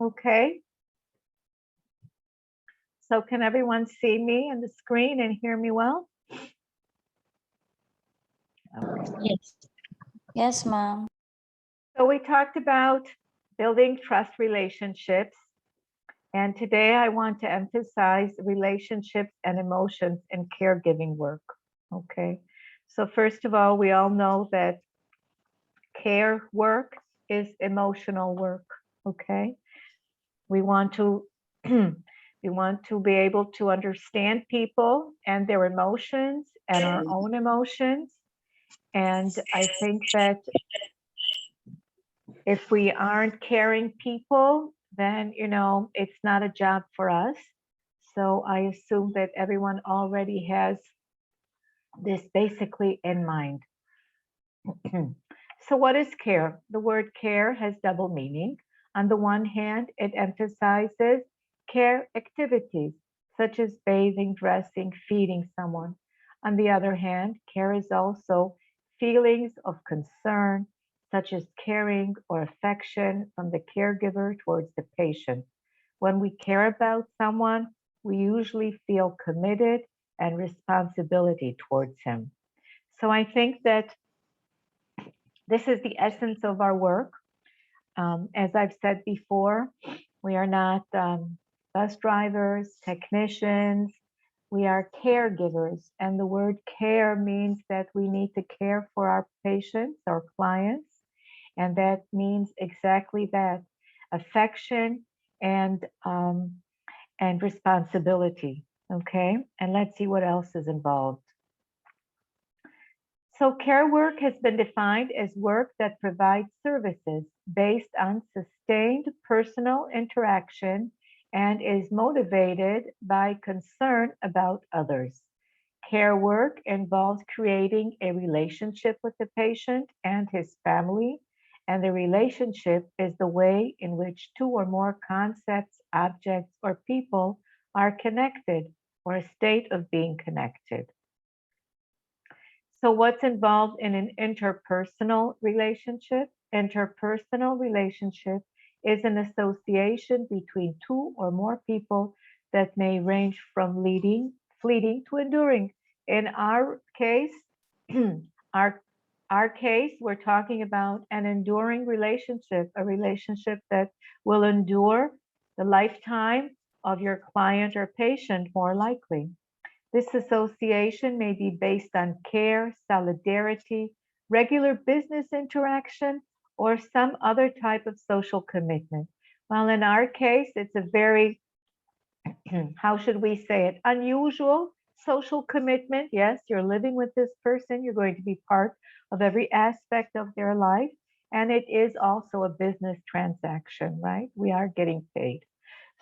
Okay. So can everyone see me on the screen and hear me well? Okay. Yes. Yes, ma'am. So we talked about building trust relationships. And today I want to emphasize relationships and emotions in caregiving work. Okay. So first of all, we all know that care work is emotional work. Okay. We want to be able to understand people and their emotions and our own emotions. And I think that if we aren't caring people, then, it's not a job for us. So I assume that everyone already has this basically in mind. So what is care? The word care has double meaning. On the one hand, it emphasizes care activities such as bathing, dressing, feeding someone. On the other hand, care is also feelings of concern, such as caring or affection from the caregiver towards the patient. When we care about someone, we usually feel committed and responsibility towards him. So I think that this is the essence of our work. As I've said before, we are not bus drivers, technicians, we are caregivers. And the word care means that we need to care for our patients, our clients. And that means exactly that, affection and responsibility. Okay, and let's see what else is involved. So care work has been defined as work that provides services based on sustained personal interaction and is motivated by concern about others. Care work involves creating a relationship with the patient and his family, and the relationship is the way in which two or more concepts, objects, or people are connected, or a state of being connected. So what's involved in an interpersonal relationship? Interpersonal relationship is an association between two or more people that may range from fleeting to enduring. In our case, our case, we're talking about an enduring relationship, a relationship that will endure the lifetime of your client or patient, more likely. This association may be based on care, solidarity, regular business interaction, or some other type of social commitment. Well, in our case, it's a very, how should we say it, unusual social commitment. Yes, you're living with this person, you're going to be part of every aspect of their life. And it is also a business transaction, right? We are getting paid.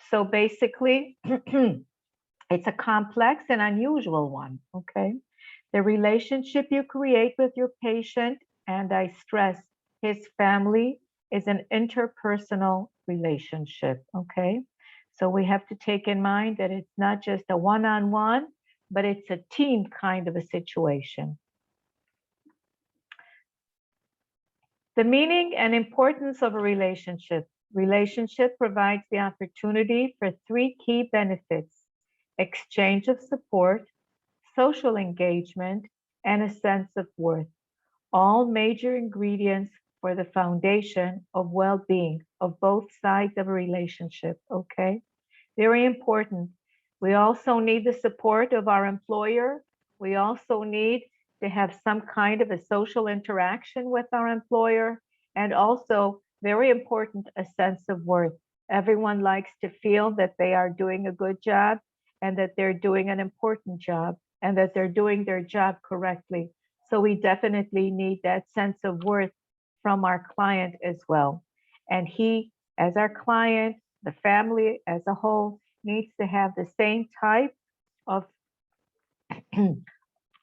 So basically, it's a complex and unusual one, okay? The relationship you create with your patient, and I stress his family, is an interpersonal relationship, okay? So we have to take in mind that it's not just a one-on-one, but it's a team kind of a situation. The meaning and importance of a relationship. Relationship provides the opportunity for three key benefits: exchange of support, social engagement, and a sense of worth. All major ingredients for the foundation of well-being of both sides of a relationship, okay? Very important. We also need the support of our employer. We also need to have some kind of a social interaction with our employer, and also, very important, a sense of worth. Everyone likes to feel that they are doing a good job and that they're doing an important job and that they're doing their job correctly. So we definitely need that sense of worth from our client as well. And he, as our client, the family as a whole, needs to have the same type of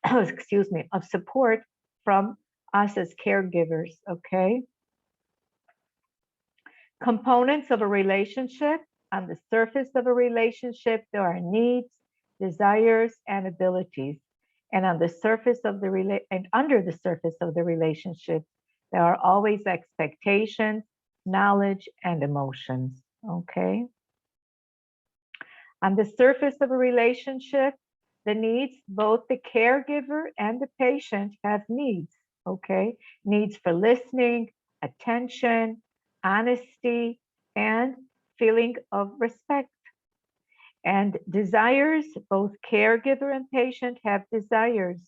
excuse me, of support from us as caregivers, okay? Components of a relationship. On the surface of a relationship, there are needs, desires, and abilities. And on the surface of the and under the surface of the relationship, there are always expectations, knowledge, and emotions. Okay. On the surface of a relationship, the needs, both the caregiver and the patient have needs, okay? Needs for listening, attention, honesty, and feeling of respect. And desires, both caregiver and patient have desires,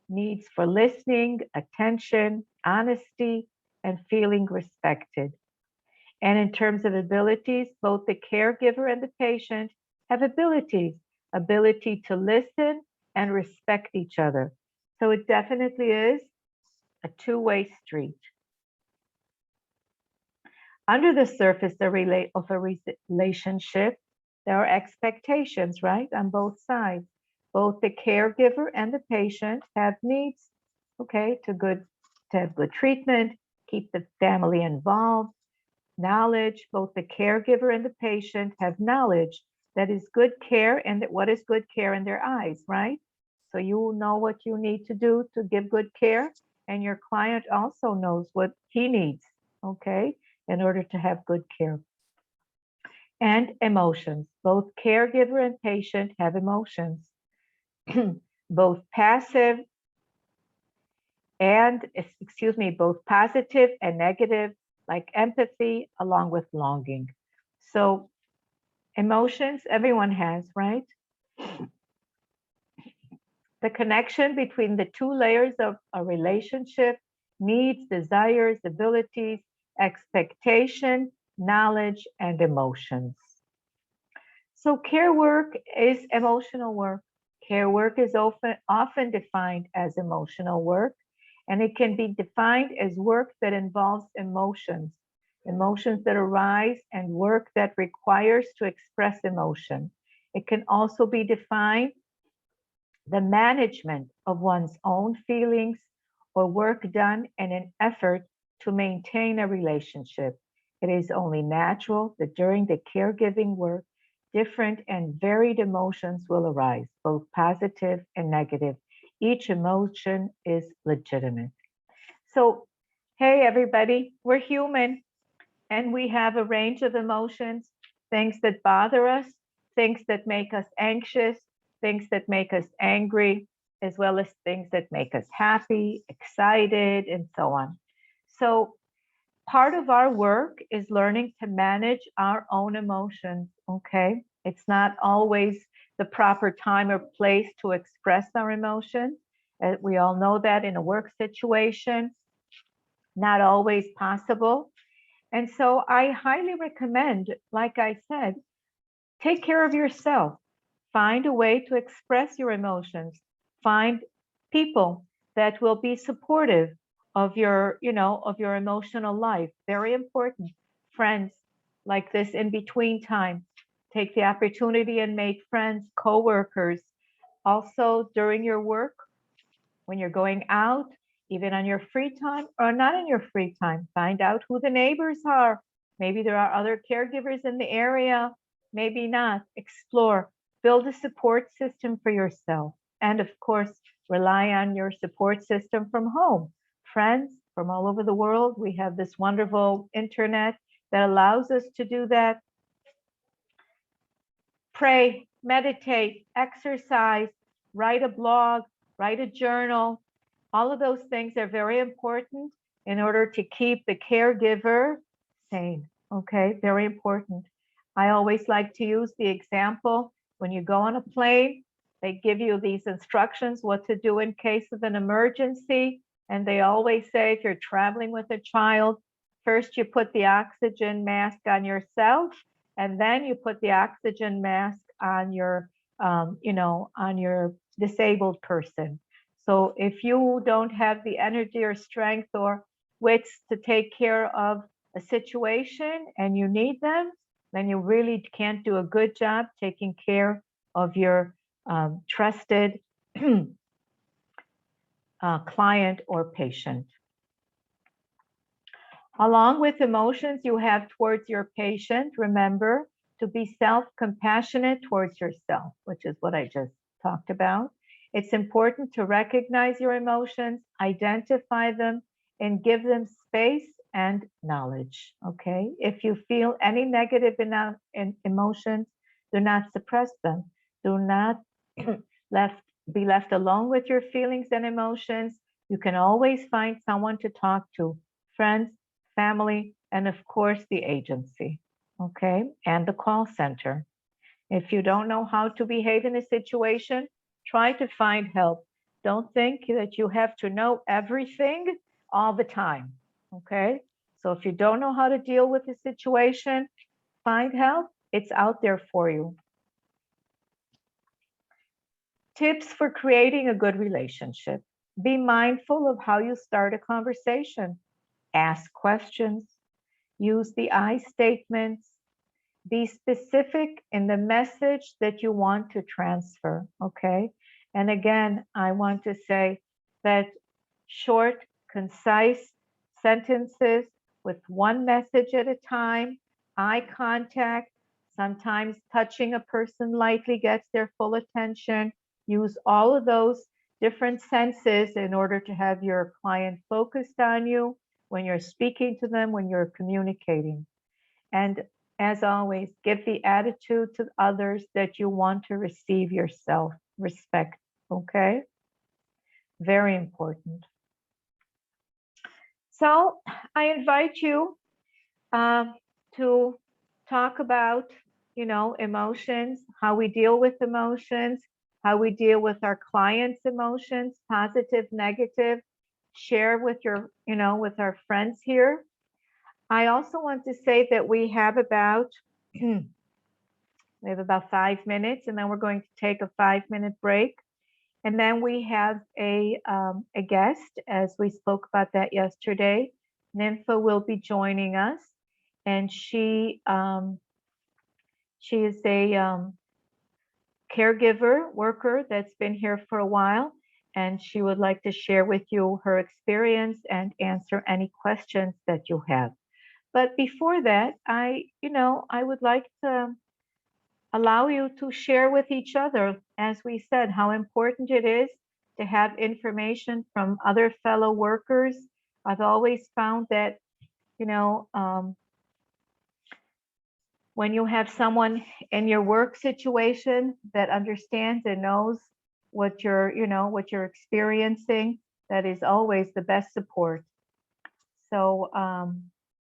needs for listening, attention, honesty, and feeling respected. And in terms of abilities, both the caregiver and the patient have abilities, ability to listen and respect each other. So it definitely is a two-way street. Under the surface of a relationship, there are expectations, right, on both sides. Both the caregiver and the patient have needs, okay, to have good treatment, keep the family involved, knowledge. Both the caregiver and the patient have knowledge that is good care and that what is good care in their eyes, right? So you know what you need to do to give good care, and your client also knows what he needs, okay, in order to have good care. And emotions. Both caregiver and patient have emotions, both passive and, excuse me, both positive and negative, like empathy, along with longing. So emotions, everyone has, right? The connection between the two layers of a relationship, needs, desires, abilities, expectation, knowledge, and emotions. So care work is emotional work. Care work is often defined as emotional work, and it can be defined as work that involves emotions, emotions that arise and work that requires to express emotion. It can also be defined the management of one's own feelings or work done in an effort to maintain a relationship. It is only natural that during the caregiving work, different and varied emotions will arise, both positive and negative. Each emotion is legitimate. So, hey, everybody, we're human and we have a range of emotions, things that bother us, things that make us anxious, things that make us angry, as well as things that make us happy, excited, and so on. So part of our work is learning to manage our own emotions, okay? It's not always the proper time or place to express our emotions. We all know that in a work situation, not always possible. And so I highly recommend, like I said, take care of yourself. Find a way to express your emotions. Find people that will be supportive of your, of your emotional life. Very important. Friends, like this in between time. Take the opportunity and make friends, coworkers. Also during your work, when you're going out, even on your free time or not in your free time, find out who the neighbors are. Maybe there are other caregivers in the area, maybe not. Explore, build a support system for yourself. And of course, rely on your support system from home. Friends from all over the world. We have this wonderful internet that allows us to do that. Pray, meditate, exercise, write a blog, write a journal. All of those things are very important in order to keep the caregiver sane. Okay, very important. I always like to use the example when you go on a plane, they give you these instructions what to do in case of an emergency. And they always say if you're traveling with a child, first you put the oxygen mask on yourself, and then you put the oxygen mask on your, on your disabled person. So if you don't have the energy or strength or wits to take care of a situation and you need them, then you really can't do a good job taking care of your trusted client or patient. Along with emotions you have towards your patient, remember to be self-compassionate towards yourself, which is what I just talked about. It's important to recognize your emotions, identify them, and give them space and knowledge. Okay. If you feel any negative emotions, do not suppress them. Do not be left alone with your feelings and emotions. You can always find someone to talk to, friends, family, and of course the agency. Okay. And the call center. If you don't know how to behave in a situation, try to find help. Don't think that you have to know everything all the time. Okay. So if you don't know how to deal with the situation, find help. It's out there for you. Tips for creating a good relationship. Be mindful of how you start a conversation. Ask questions. Use the I statements. Be specific in the message that you want to transfer, okay? And again, I want to say that short, concise sentences with one message at a time, eye contact, sometimes touching a person lightly gets their full attention. Use all of those different senses in order to have your client focused on you when you're speaking to them, when you're communicating. And as always, give the attitude to others that you want to receive yourself. Respect, okay? Very important. So I invite you to talk about, emotions, how we deal with emotions, how we deal with our clients' emotions, positive, negative. Share with with our friends here. I also want to say that we have about 5 minutes, and then we're going to take a 5-minute break. And then we have a guest, as we spoke about that yesterday. Nympha will be joining us, and she is a caregiver worker that's been here for a while, and she would like to share with you her experience and answer any questions that you have. But before that, I would like to allow you to share with each other, as we said, how important it is to have information from other fellow workers. I've always found that, when you have someone in your work situation that understands and knows what you're experiencing, that is always the best support. So,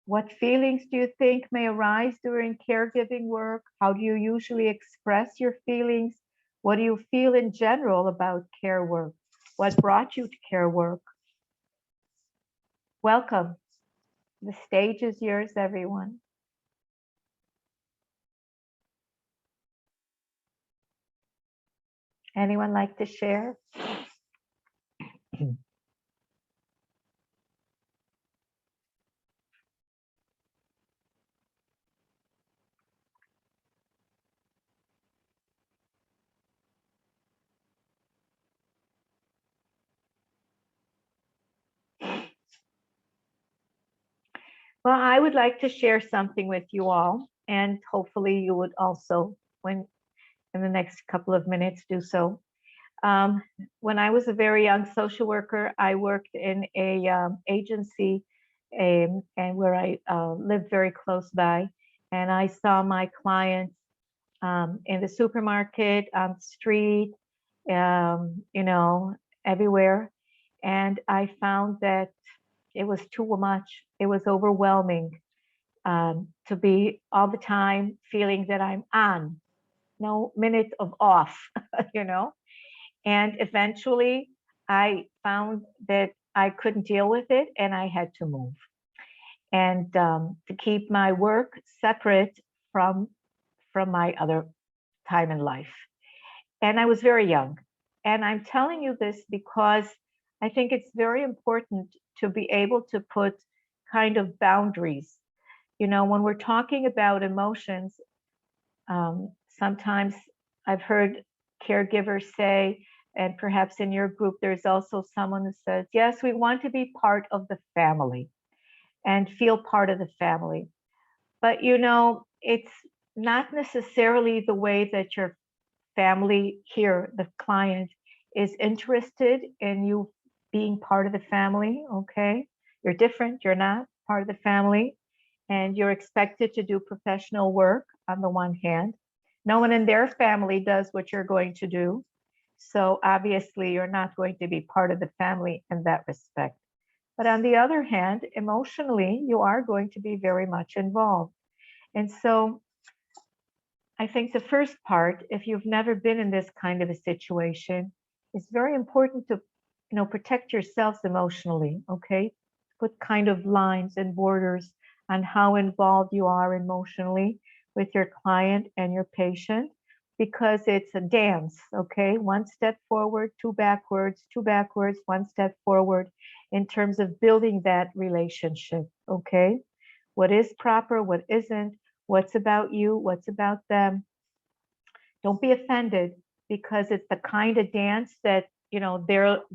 what feelings do you think may arise during caregiving work? How do you usually express your feelings? What do you feel in general about care work? What brought you to care work? Welcome. The stage is yours, everyone. Anyone like to share? Well, I would like to share something with you all, and hopefully you would also, when in the next couple of minutes, do so. When I was a very young social worker, I worked in a agency, and where I lived very close by, and I saw my clients in the supermarket, on the street, everywhere, and I found that it was too much. It was overwhelming to be all the time feeling that I'm on, no minute of off, you know. And eventually I found that I couldn't deal with it and I had to move. And to keep my work separate from my other time in life. And I was very young. And I'm telling you this because I think it's very important to be able to put kind of boundaries. When we're talking about emotions, sometimes I've heard caregivers say, and perhaps in your group, there's also someone who says, yes, we want to be part of the family and feel part of the family. But, it's not necessarily the way that your family here, the client, is interested in you being part of the family. Okay. You're different. You're not. part of the family, and you're expected to do professional work on the one hand. No one in their family does what you're going to do. So obviously, you're not going to be part of the family in that respect. But on the other hand, emotionally, you are going to be very much involved. And so I think the first part, if you've never been in this kind of a situation, it's very important to, protect yourselves emotionally, okay? Put kind of lines and borders on how involved you are emotionally with your client and your patient, because it's a dance, okay? One step forward, two backwards, one step forward in terms of building that relationship, okay? What is proper, what isn't, what's about you, what's about them. Don't be offended, because it's the kind of dance that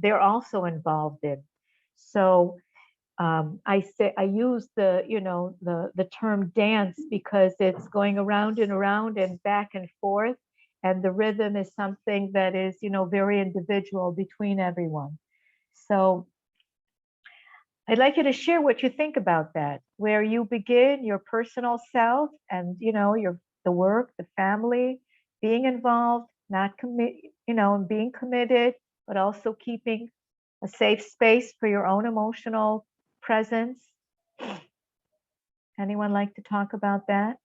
they're also involved in. So I use the term dance because it's going around and around and back and forth, and the rhythm is something that is very individual between everyone. So I'd like you to share what you think about that, where you begin your personal self and the work, the family, being involved, not being committed, but also keeping a safe space for your own emotional presence. Anyone like to talk about that?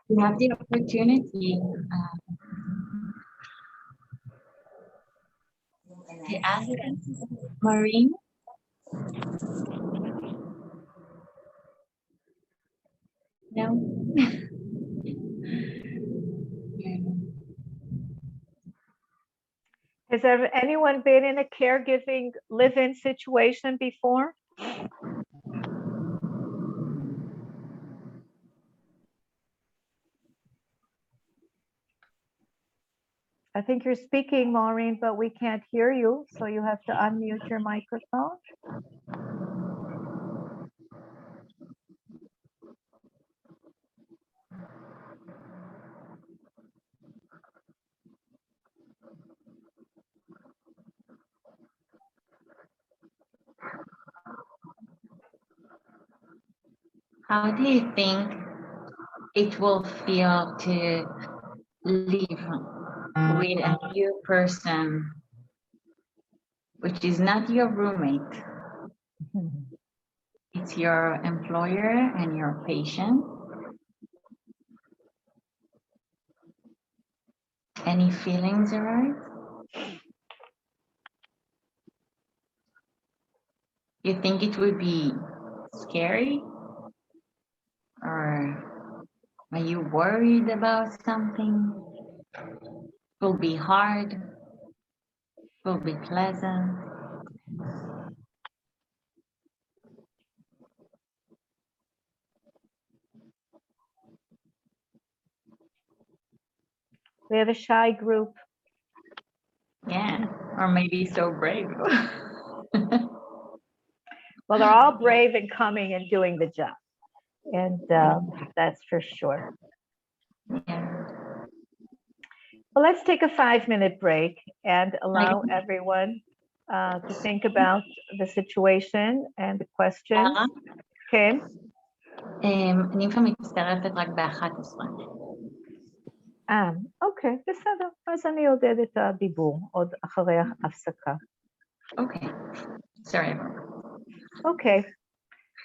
You have the opportunity to ask Maureen. No. Has anyone been in a caregiving live-in situation before? I think you're speaking, Maureen, but we can't hear you, so you have to unmute your microphone. How do you think it will feel to live with a new person, which is not your roommate? It's your employer and your patient. Any feelings arise? You think it would be scary? Or are you worried about something? Will be hard? Will be pleasant? We have a shy group. Yeah, or maybe so brave. Well, they're all brave and coming and doing the job. And that's for sure. Yeah. Well, let's take a 5-minute break and allow everyone to think about the situation and the questions. כן? אני לפעמים מצטרפת רק ב-11. אוקיי, בסדר. אז אני עודד את הדיבור עוד אחרי ההפסקה. Okay. Sorry. Okay.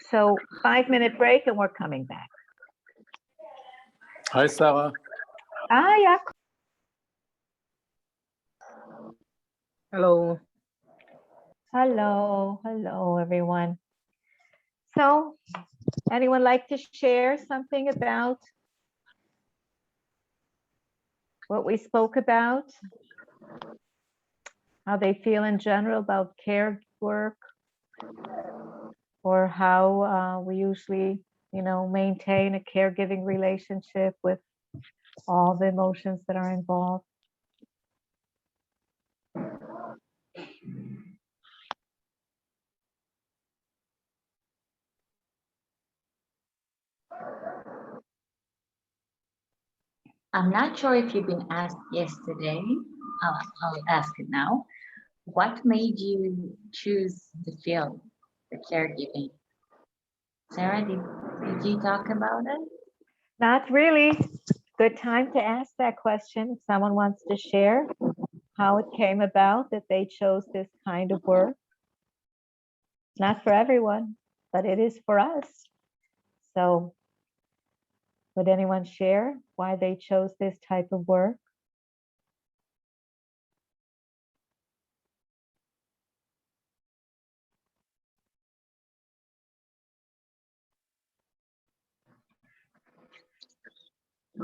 So 5-minute break and we're coming back. Hi, Sarah. Yeah. Hello. Hello, everyone. So, anyone like to share something about what we spoke about? How they feel in general about care work? Or how we usually, maintain a caregiving relationship with all the emotions that are involved? I'm not sure if you've been asked yesterday. I'll ask it now. What made you choose the field, the caregiving? Sarah, did you talk about it? Not really. Good time to ask that question. If someone wants to share how it came about that they chose this kind of work. Not for everyone, but it is for us. So would anyone share why they chose this type of work?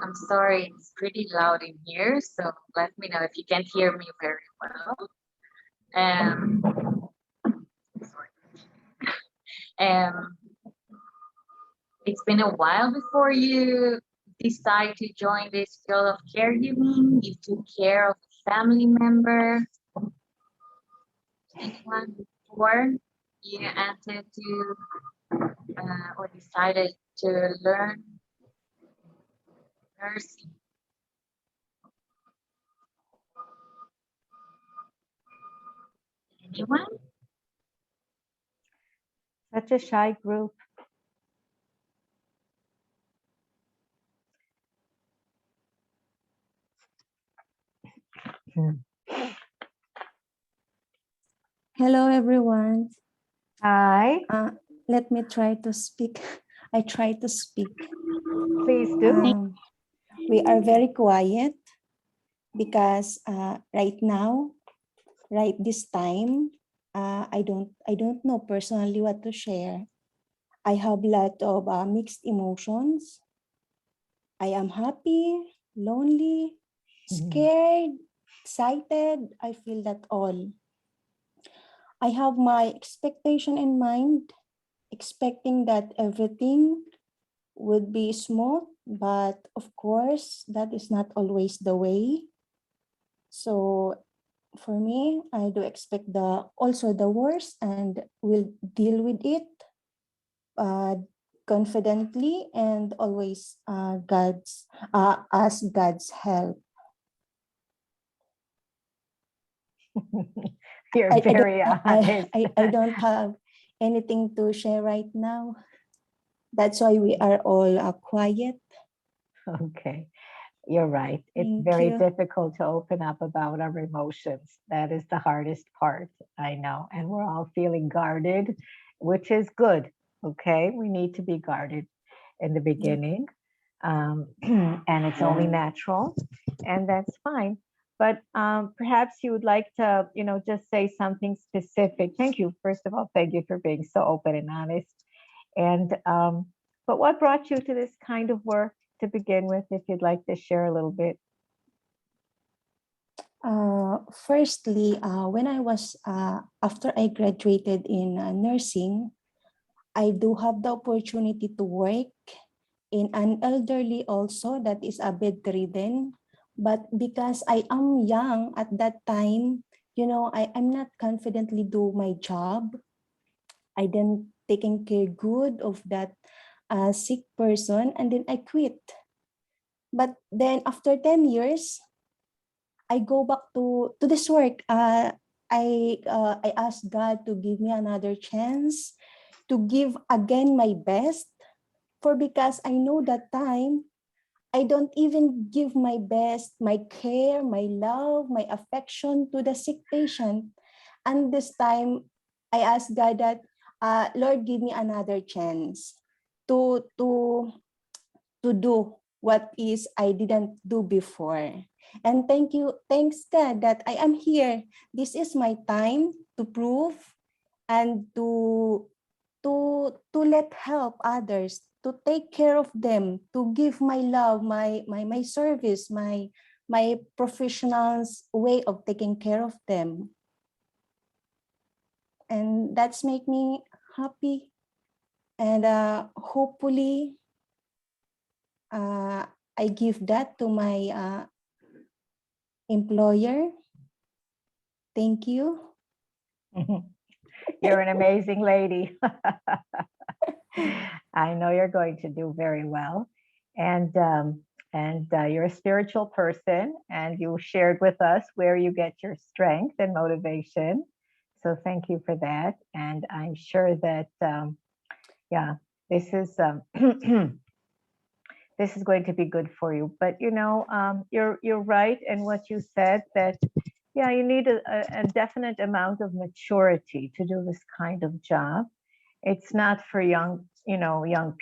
I'm sorry, it's pretty loud in here, so let me know if you can't hear me very well. Sorry. Um, it's been a while before you decide to join this field of caregiving. You took care of a family member. Anyone before you entered to or decided to learn nursing? Anyone? Such a shy group. Hello, everyone. Hi, Let me try to speak. I try to speak. please do. We are very quiet because right now, right this time, I don't know personally what to share. I have a lot of mixed emotions. I am happy, lonely, scared, excited. I feel that all. I have my expectation in mind, expecting that everything would be smooth, but of course, that is not always the way. So for me, I do expect also the worst and will deal with it uh, confidently and always ask God's help. You're I very don't honest. I don't have anything to share right now. That's why we are all quiet. Okay, you're right. It's Thank very you. difficult to open up about our emotions. That is the hardest part, I know. And we're all feeling guarded, which is good. Okay, we need to be guarded in the beginning. And it's only natural, and that's fine. But perhaps you would like to, just say something specific. Thank you. First of all, thank you for being so open and honest. And but what brought you to this kind of work to begin with, if you'd like to share a little bit? Firstly, when I was after I graduated in nursing, I do have the opportunity to work in an elderly also that is a bedridden. But because I am young at that time, I'm not confidently do my job. I didn't taking care good of that sick person, and then I quit. But then after 10 years, I go back to this work. I asked God to give me another chance to give again my best, for because I know that time I don't even give my best, my care, my love, my affection to the sick patient. And this time I asked God that Lord, give me another chance to do what is I didn't do before. And thanks God that I am here. This is my time to prove and to let help others, to take care of them, to give my love, my service, my professionals way of taking care of them. And that's make me happy. And hopefully I give that to my employer. Thank you. You're an amazing lady. I know you're going to do very well. And And you're a spiritual person, and you shared with us where you get your strength and motivation. So thank you for that. And I'm sure that, yeah, this is this is going to be good for you. But you're right in what you said, that yeah, you need a definite amount of maturity to do this kind of job. It's not for young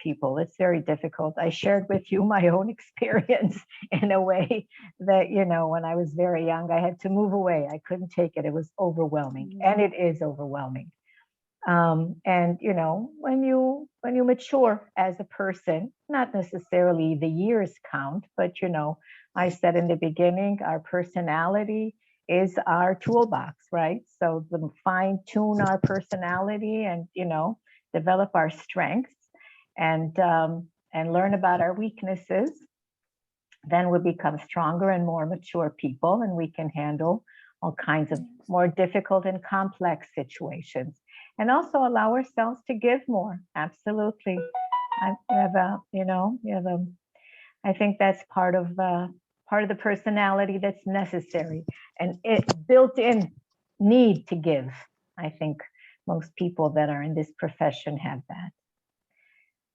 people. It's very difficult. I shared with you my own experience in a way that, when I was very young, I had to move away. I couldn't take it. It was overwhelming, and it is overwhelming. And when you mature as a person, not necessarily the years count, but I said in the beginning, our personality is our toolbox, right? So to fine tune our personality and develop our strengths and learn about our weaknesses, then we become stronger and more mature people, and we can handle all kinds of more difficult and complex situations, and also allow ourselves to give more. Absolutely. I think that's part of the personality that's necessary, and it built-in need to give. I think most people that are in this profession have that.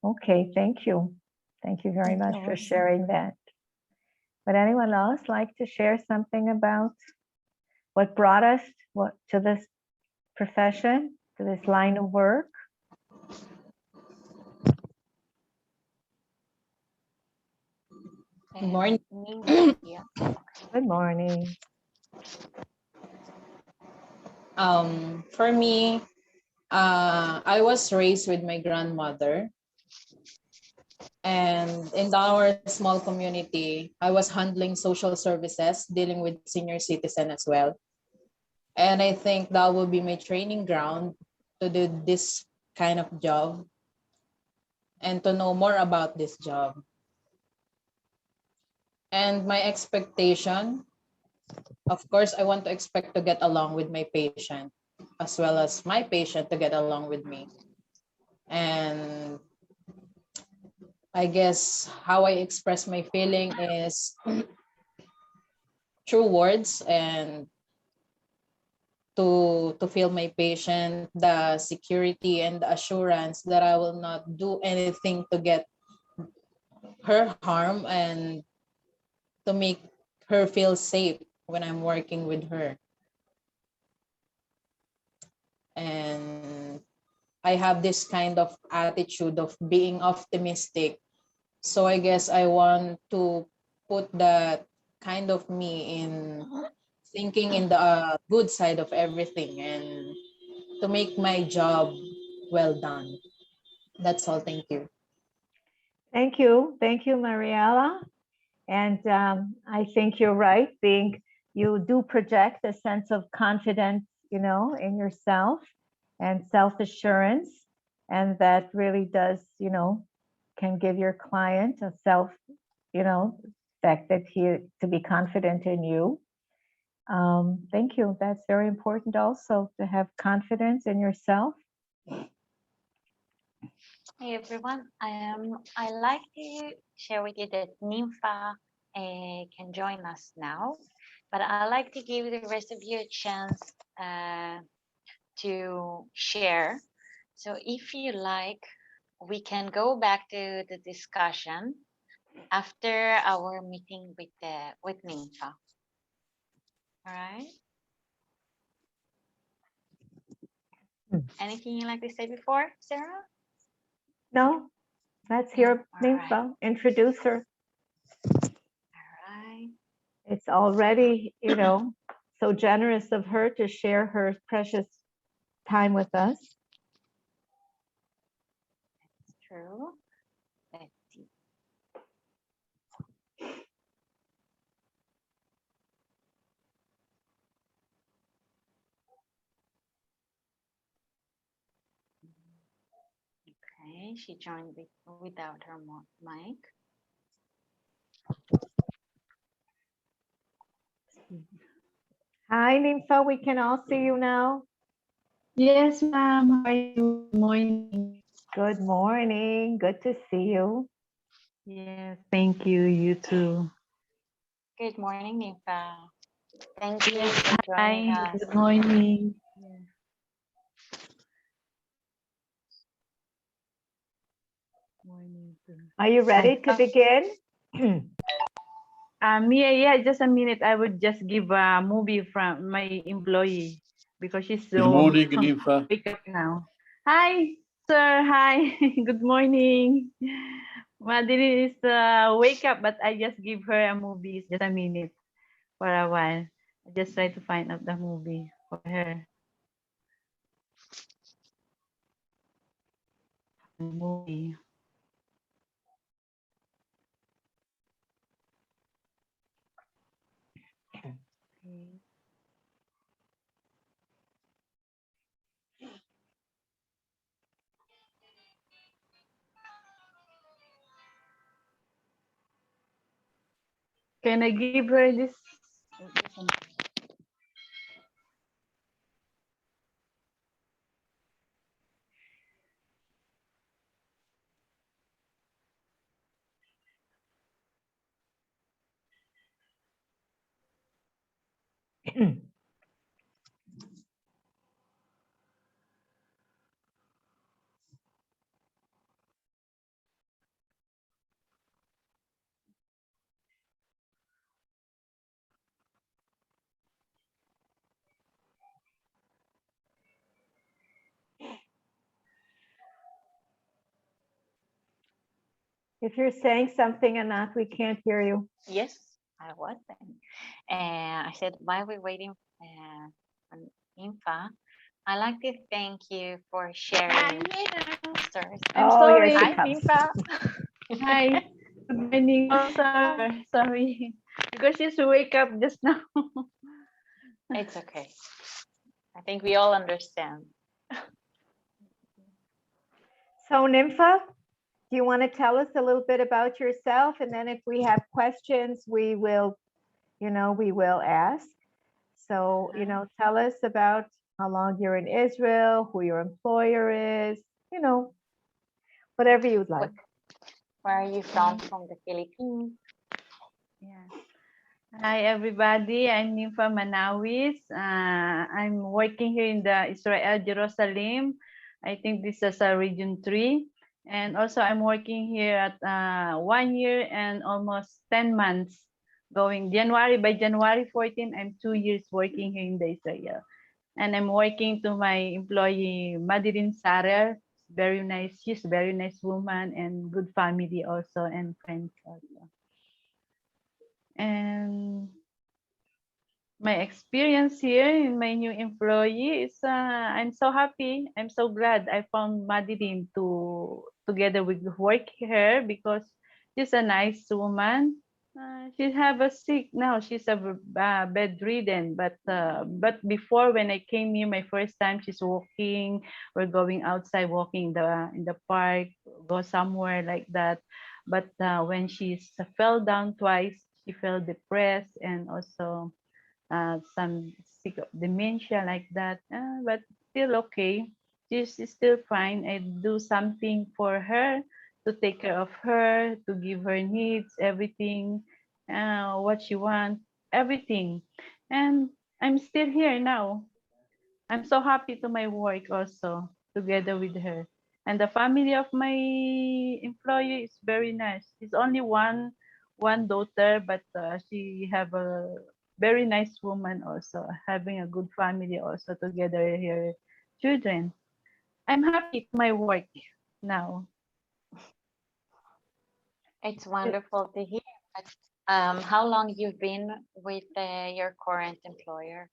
Okay, thank you. Thank you very much for sharing that. Would anyone else like to share something about what brought us to this profession, to this line of work? Good morning. Yeah. Good morning. For me, I was raised with my grandmother, and in our small community, I was handling social services, dealing with senior citizen as well. And I think that will be my training ground to do this kind of job and to know more about this job. And my expectation, of course, I want to expect to get along with my patient, as well as my patient to get along with me. And I guess how I express my feeling is through words, and to feel my patient the security and the assurance that I will not do anything to get her harm, and to make her feel safe when I'm working with her. And I have this kind of attitude of being optimistic. So I guess I want to put that kind of me in thinking in the good side of everything, and to make my job well done. That's all. Thank you. Thank you. Thank you, Mariella. And I think you're right. You do project a sense of confidence, in yourself and self-assurance. And that really does, can give your client a fact that to be confident in you. Thank you. That's very important also, to have confidence in yourself. Hey everyone, I like to share with you that Nympha can join us now, but I like to give the rest of you a chance to share. So if you like, we can go back to the discussion after our meeting with Nympha. All right. Anything you like to say before, Sarah? No, let's hear Nympha. Right. Introduce her. All right. It's already, so generous of her to share her precious time with us. True. Let's see. Okay, she joined without her mic. Hi, Nympha, we can all see you now. Yes, ma'am. How are you? Good morning. Good morning. Good to see you. Yes, thank you. You too. Good morning, Nympha. Thank you Yes, for joining hi, us. good morning. Morning too. Are you ready to begin? Yeah, just a minute. I would just give a movie from my employee because she's Good so morning, Ninfa. wake up now. Hi, sir. Hi. Good morning. Madeline is wake up, but I just give her a movie. It's just a minute for a while. I just try to find out the movie for her. Movie. Okay. Can I give her this? If you're saying something, Anat, we can't hear you. Yes, I was then. And I said, while we're waiting on Nympha, I'd like to thank you for sharing stories. I'm Oh, sorry. here she Hi, comes. Nympha. Hi. Good morning. Oh, sorry. Because she's wake up just now. It's okay. I think we all understand. So, Nympha, do you want to tell us a little bit about yourself? And then if we have questions, we will, we will ask. So, tell us about how long you're in Israel, who your employer is, whatever you'd like. Where are you from the Philippines? Yeah. Hi, everybody. I'm Nympha Manawis. I'm working here in the Israel, Jerusalem. I think this is a region 3. And also I'm working here at 1 year and almost 10 months going by January 14, I'm 2 years working here in the Israel. And I'm working to my employee, Madeline Sarer. Very nice. She's a very nice woman and good family also and friends also. And my experience here in my new employee is I'm so happy. I'm so glad I found Madeline to together with work here because she's a nice woman. She have a sick now. She's a bedridden, but before when I came here my first time, she's walking. We're going outside, walking in the park, go somewhere like that. But when she fell down twice, she felt depressed and also some sick of dementia like that, but still okay. She's still fine. I do something for her to take care of her, to give her needs, everything, what she wants, everything. And I'm still here now. I'm so happy to my work also together with her. And the family of my employee is very nice. She's only one daughter, but she have a very nice woman also, having a good family also together here, children. I'm happy to my work now. It's wonderful to hear. But, how long you've been with your current employer?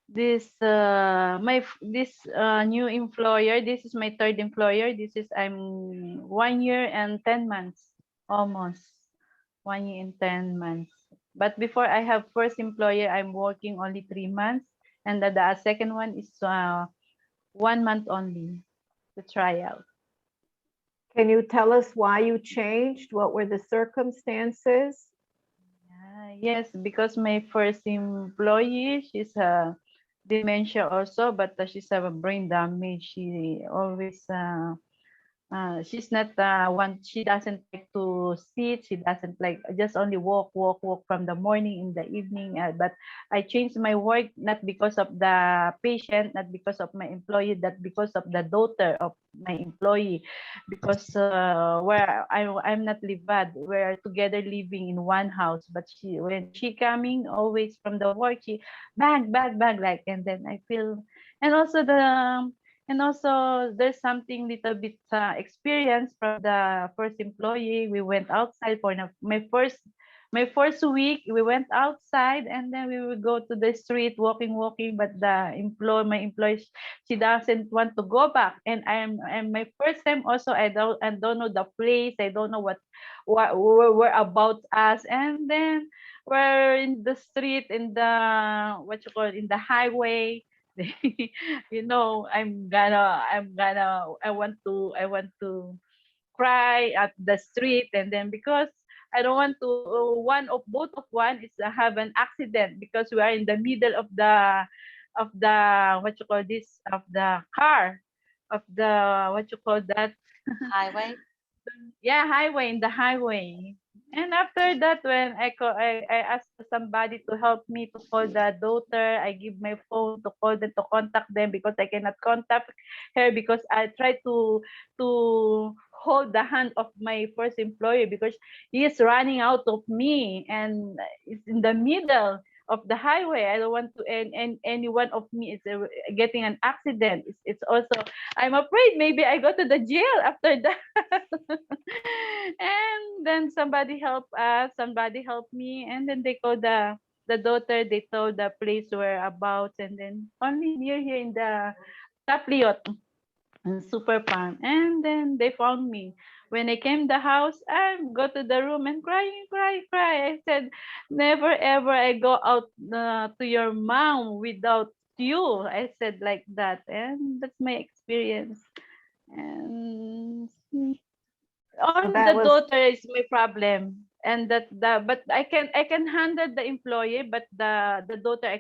This new employer, this is my third employer. This is I'm 1 year and 10 months, almost 1 year and 10 months. But before I have first employer, I'm working only 3 months, and the second one is 1 month only to try out. Can you tell us why you changed? What were the circumstances? Yes, because my first employee, she's a dementia also, but she's have a brain damage. She always She's not one. She doesn't like to sit. She doesn't like just only walk from the morning in the evening. But I changed my work not because of the patient, not because of my employee, that because of the daughter of my employee. Because where I'm not live bad. We're together living in one house. But when she coming always from the work, she bag like, and then I feel, and also there's something little bit experience from the first employee. We went outside for my first week. We went outside and then we would go to the street walking. But my employee, she doesn't want to go back. And my first time also, I don't know the place. I don't know what where about us. And then we're in the street, in the what you call it, in the highway. I want to cry at the street. And then because I don't want to, one is have an accident, because we are in the middle of the what you call this, of the car, of the what you call that, Highway. yeah, highway, in the highway. And after that, when I asked somebody to help me to call the daughter. I give my phone to call them, to contact them, because I cannot contact her, because I try to hold the hand of my first employer, because he is running out of me, and it's in the middle of the highway. I don't want to, and any one of me is getting an accident. It's also, I'm afraid maybe I go to the jail after that. And then somebody helped me, and then they called the daughter. They told the place whereabouts, and then only near here in the Tapliot super farm. And then they found me. When I came the house, I go to the room and cry. I said, never ever I go out to your mom without you. I said like that, and that's my experience. And So only that the was daughter is my problem. And but I can handle the employee, but the daughter I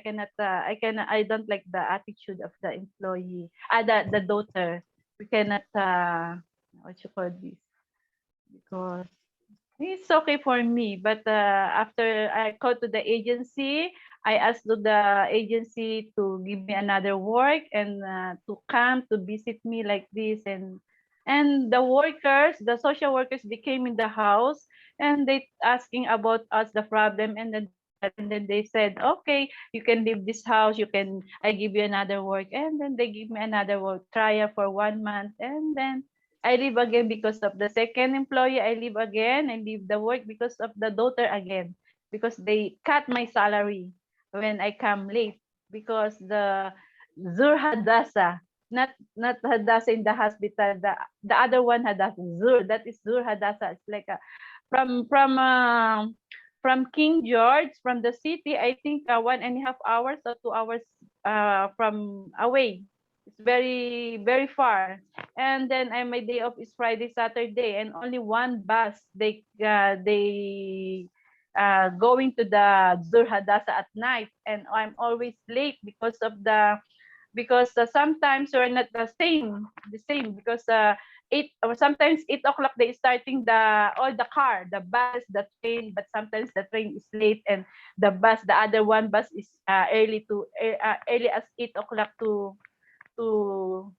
don't like the attitude of the employee. The daughter. We cannot what you call this, because it's okay for me. But after I called to the agency, I asked to the agency to give me another work, and to come to visit me like this. And the social workers, they came in the house, and they asking about us the problem. And then they said, okay, you can leave this house. I give you another work. And then they give me another work trial for 1 month. And then I leave again because of the second employee. I leave again. I leave the work because of the daughter again. Because they cut my salary when I come late. Because the Zur Hadassah, not Hadassah in the hospital, the other one Hadassah, Zur, that is Zur Hadassah. It's like from King George, from the city, I think 1.5 hours or 2 hours from away. It's very, very far. And then my day off is Friday, Saturday, and only one bus. They going to the Zur Hadassah at night, and I'm always late because sometimes we're not the same, because 8 or sometimes 8 o'clock they starting the buses, the train. But sometimes the train is late, and the other one bus is early as 8 o'clock to to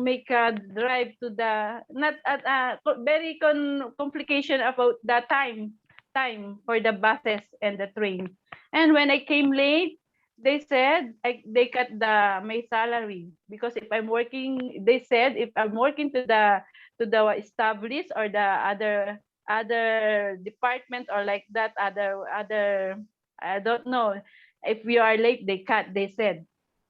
make a drive to the not at very complication about the time for the buses and the trains. And when I came late, they said they cut my salary, because if I'm working, they said if I'm working to the established, or the other department, or like that, other I don't know, if we are late, they said.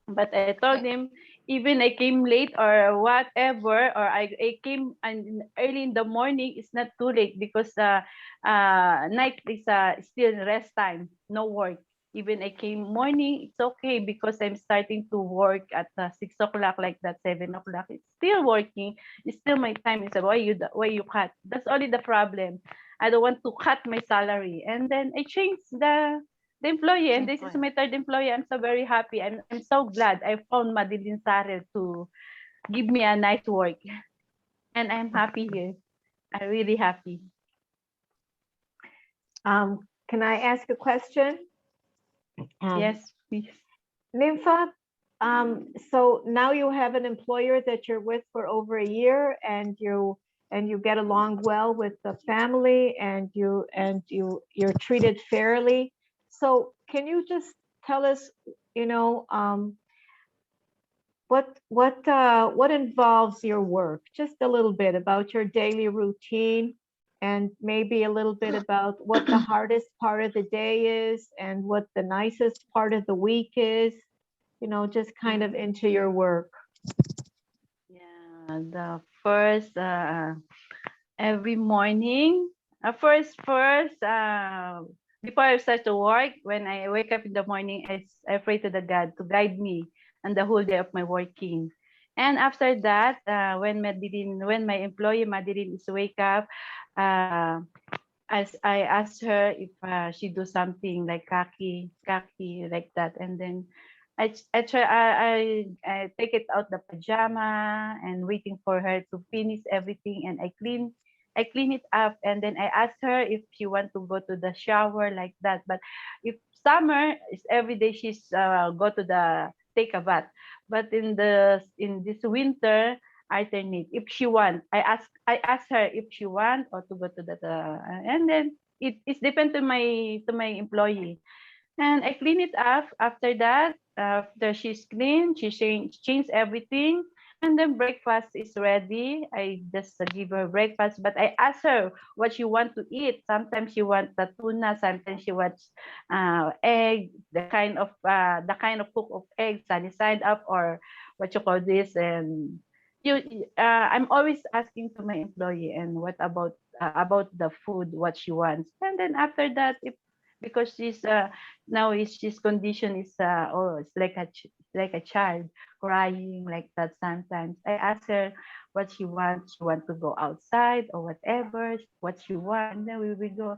But I told him, even I came late or whatever, or I came early in the morning, it's not too late, because night is still rest time, no work. Even I came morning, it's okay, because I'm starting to work at 6 o'clock, like that, 7 o'clock. It's still working. It's still my time. It's why you cut. That's only the problem. I don't want to cut my salary. And then I changed the employee, and this is my third employee. I'm so very happy. I'm so glad I found Madeline Sarel give me a nice work. And I'm happy here. I'm really happy. Can I ask a question? Yes, please. Nympha, so now you have an employer that you're with for over a year, and you get along well with the family, and you're treated fairly. So can you just tell us, you know, what involves your work? Just a little bit about your daily routine, and maybe a little bit about what the hardest part of the day is, and what the nicest part of the week is, just kind of into your work. Yeah, the first every morning. Before I start to work, when I wake up in the morning, I pray to the God to guide me and the whole day of my working. And after that, when my employee Madeline is wake up, uh, as I asked her if she do something like kaki like that, and then I take it out the pajama and waiting for her to finish everything, and I clean it up, and then I ask her if she want to go to the shower like that. But if summer is every day she's go to the take a bath, but in this winter alternate if she want. I ask her if she want or to go to and then it's depend to my employee, and I clean it up. After that, after she's clean, she change everything, and then breakfast is ready. I just give her breakfast, but I ask her what she want to eat. Sometimes she want the tuna, sometimes she wants egg, the kind of cook of egg, sunny side up, or what you call this, and I'm always asking to my employee, and what about the food, what she wants, and then after that, if because she's condition is it's like like a child crying like that. Sometimes I ask her what she wants. She want to go outside or whatever what she want, and then we will go,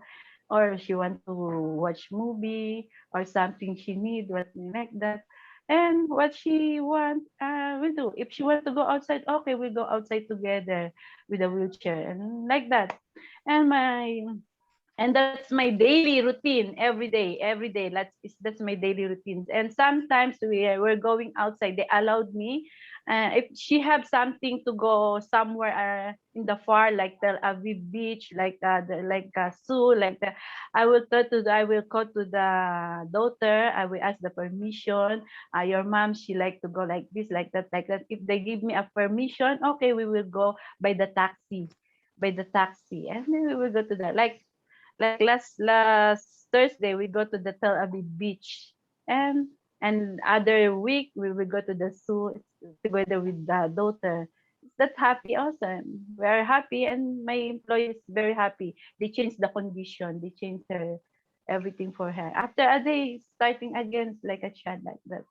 or she want to watch movie or something she need what like that. And what she want, we'll do. If she want to go outside, okay, we'll go outside together with a wheelchair and like that. And my and that's my daily routine every day. That's my daily routine. And sometimes we're going outside, they allowed me, if she have something to go somewhere in the far, like Tel Aviv beach, like like zoo, like that, I will call to the daughter. I will ask the permission. Your mom, she like to go like this, like that. If they give me a permission, okay, we will go by the taxi, and then we will go to the like last Thursday we go to the Tel Aviv beach, and other week we will go to the zoo together with the daughter. That's happy also. Very happy, and my employee is very happy. They changed the condition. They changed her everything for her. After a day, starting again like a child like that.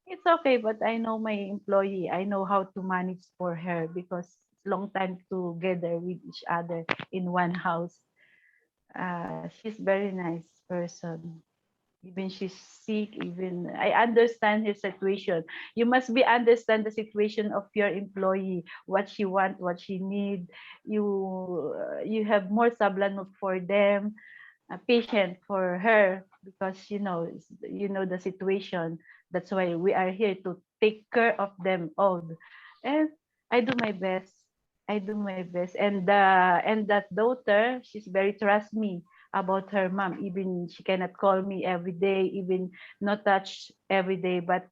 It's okay, but I know my employee. I know how to manage for her because it's long time together with each other in one house. She's very nice person. Even she's sick, even I understand her situation. You must be understand the situation of your employee, what she want, what she need. You have more sablanot for them, patient for her, because you know the situation. That's why we are here to take care of them all. And I do my best. I do my best. And that daughter, she's very trust me about her mom. Even she cannot call me every day, even not touch every day, but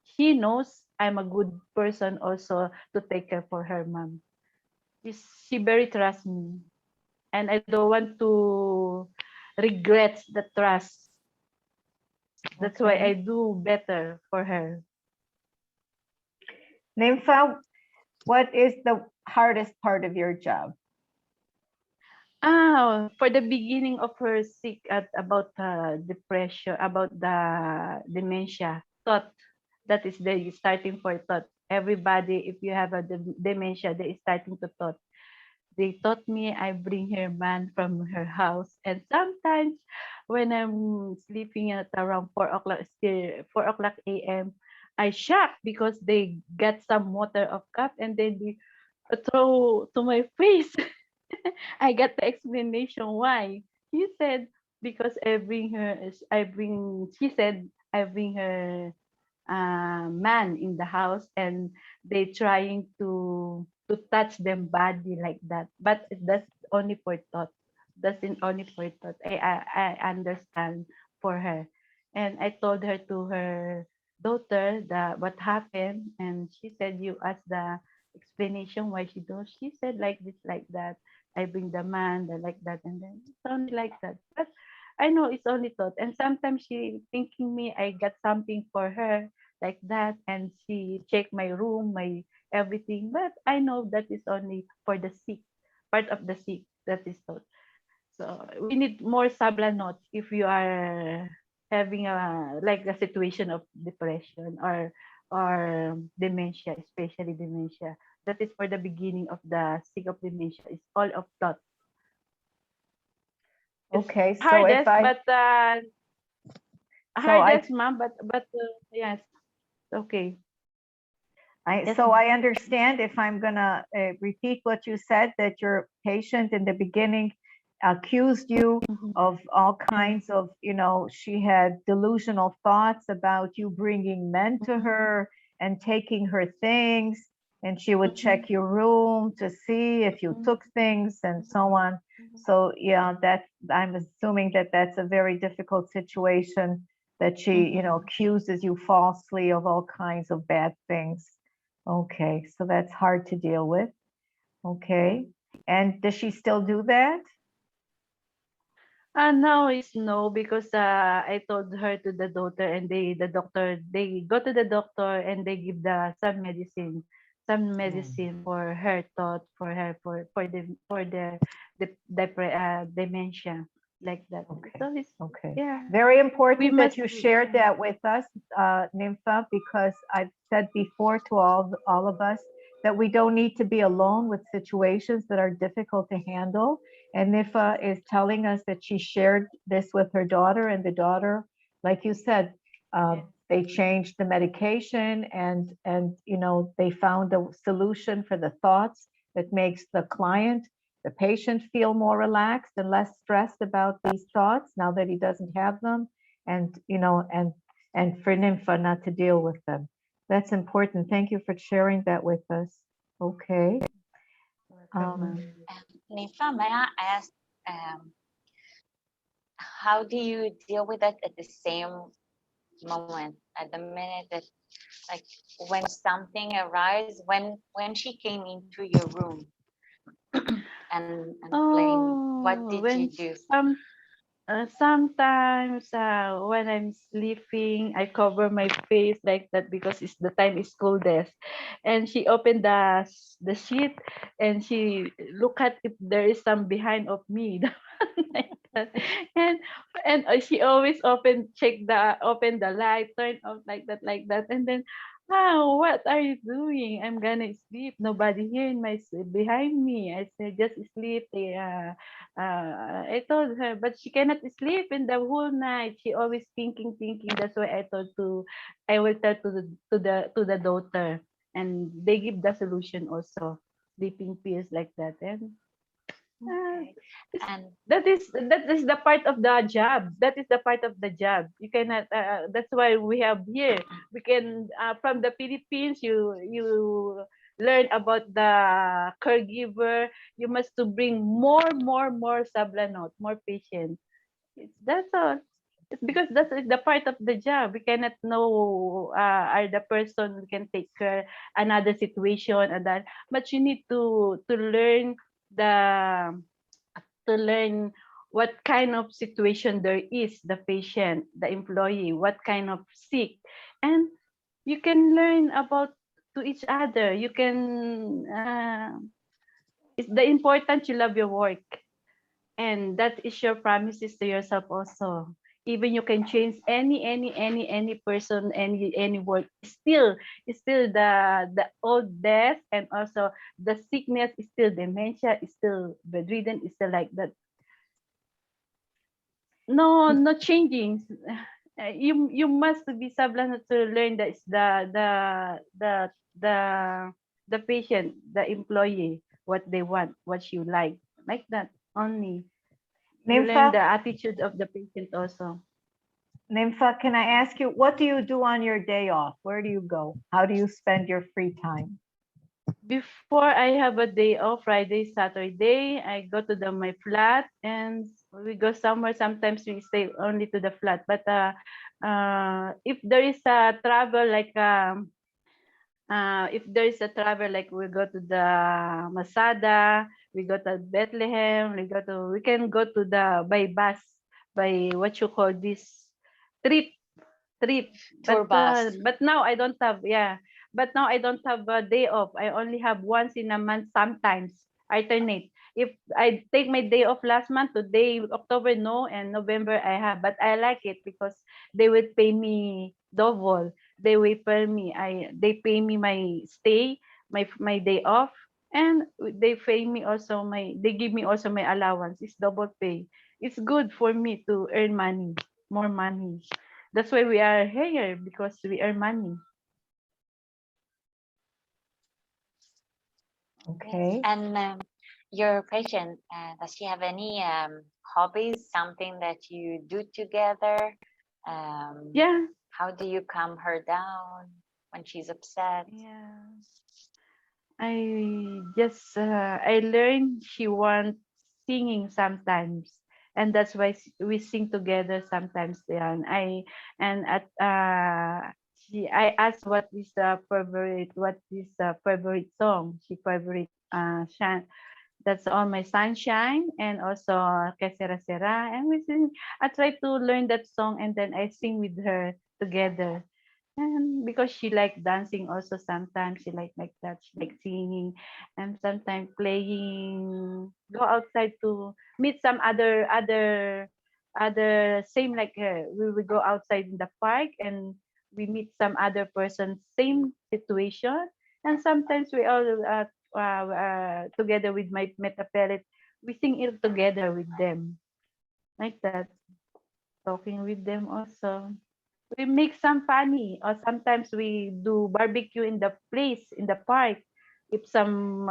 she knows I'm a good person also to take care for her mom. She very trust me, and I don't want to regret the trust. That's why I Okay. do better for her. Nympha, what is the hardest part of your job? For the beginning of her sick about depression, about the dementia, thought that is the starting for thought. Everybody, if you have a dementia, they is starting to thought. They taught me I bring her man from her house, and sometimes when I'm sleeping at around 4 o'clock, still 4 o'clock a.m., I shocked because they get some water of cup and then they throw to my face. I got the explanation why. He said because she said I bring her man in the house and they trying to touch them body like that, but that's only for thought. That's in only for thought. I understand for her, and I told her to her daughter that what happened, and she said you asked the explanation why she does. She said like this, like that. I bring the man, like that, and then it's only like that. But I know it's only thought, and sometimes she thinking me I got something for her like that, and she checked my room, my everything, but I know that is only for the sick, part of the sick, that is thought. So we need more sabla notes if you are having a like a situation of depression or dementia, especially dementia. That is for the beginning of the sick of dementia. It's all of thought. It's Okay, so if hardest, I, but so I hardest, ma'am. But yes, okay. Yes, so ma'am. I understand if I'm gonna repeat what you said, that your patient in the beginning accused you Mhm, of all kinds of, she had delusional thoughts about you bringing men to mhm, her and taking her things, and she would mhm, check your room to see if you mhm, took things and so on. mhm, So yeah, I'm assuming that that's a very difficult situation, that she, mhm. accuses you falsely of all kinds of bad things. Okay, so that's hard to deal with. Okay. And does she still do that? Now it's no, because I told her to the doctor, and the doctor, they go to the doctor and they give some medicine for her thought, for her for the dementia, like that. Okay. So it's, Okay. yeah, Very we important that must you shared that with us, Nympha, because I've said before to all of us that we don't need to be alone with situations that are difficult to handle. And Nympha is telling us that she shared this with her daughter, and the daughter, like you said, they changed the medication, and they found a solution for the thoughts that makes the patient feel more relaxed and less stressed about these thoughts now that he doesn't have them, and for Nympha not to deal with them. That's important. Thank you for sharing that with us. Okay. welcome, ma'am. Nifa, may I ask, um, how do you deal with that at the same moment, at the minute that, like, when something arises, when she came into your room and playing, what Oh, did you do? sometimes when I'm sleeping, I cover my face like that because it's the time is coldest. And she opened the sheet and she look at if there is some behind of me. Like that. And she always open the light, turn off like that. And then, oh, what are you doing? I'm gonna sleep. Nobody here in behind me. I said, just sleep. I told her, but she cannot sleep in the whole night. She always thinking. That's why I will tell to the daughter, and they give the solution also, sleeping pills like that. And uh, Okay. it's, And that is the part of the job. That is the part of the job. You cannot. That's why we have here. We can from the Philippines. You learn about the caregiver. You must to bring more sablanot, more patients. That's all. It's because that's the part of the job. We cannot know are the person who can take care another situation and that. But you need the to learn what kind of situation there is, the patient, the employee, what kind of sick, and you can learn about to each other. You can it's the important you love your work, and that is your promises to yourself also. Even you can change any person, any work, still the old death, and also the sickness is still dementia, is still bedridden, is still like that. No changing. you must be sablan to learn that is the the the patient, the employee, what they want, what you like that only. You learn Nympha, the attitude of the patient also. Nympha, can I ask you, what do you do on your day off? Where do you go? How do you spend your free time? Before I have a day off, Friday, Saturday, I go to my flat and we go somewhere. Sometimes we stay only to the flat. But if there is a travel if there is a travel like we go to the Masada, we go to Bethlehem, we can go to the by bus, by what you call this trip trip. Tour bus. But now I don't have, yeah. But now I don't have a day off. I only have once in a month sometimes. Alternate. If I take my day off last month, today October no, and November I have. But I like it because they will pay me double. They pay me my stay, my day off, and they give me also my allowance. It's double pay. It's good for me to earn money, more money. That's why we are here, because we earn money. Okay. And your patient, does she have any hobbies, something that you do together? Yeah. How do you calm her down when she's upset? Yeah. I learned she wants singing sometimes, and that's why we sing together sometimes. Yeah, and at I asked what is the favorite song she favorite that's on my sunshine, and also Que Sera Sera, and we sing. I try to learn that song and then I sing with her together. And because she like dancing also, sometimes she like that, she like singing, and sometimes playing, go outside to meet some other same like her. We will go outside in the park and we meet some other person, same situation. And sometimes we all together with my metapelit, we sing it together with them, like that, talking with them also. We make some funny, or sometimes we do barbecue in the place, in the park. If some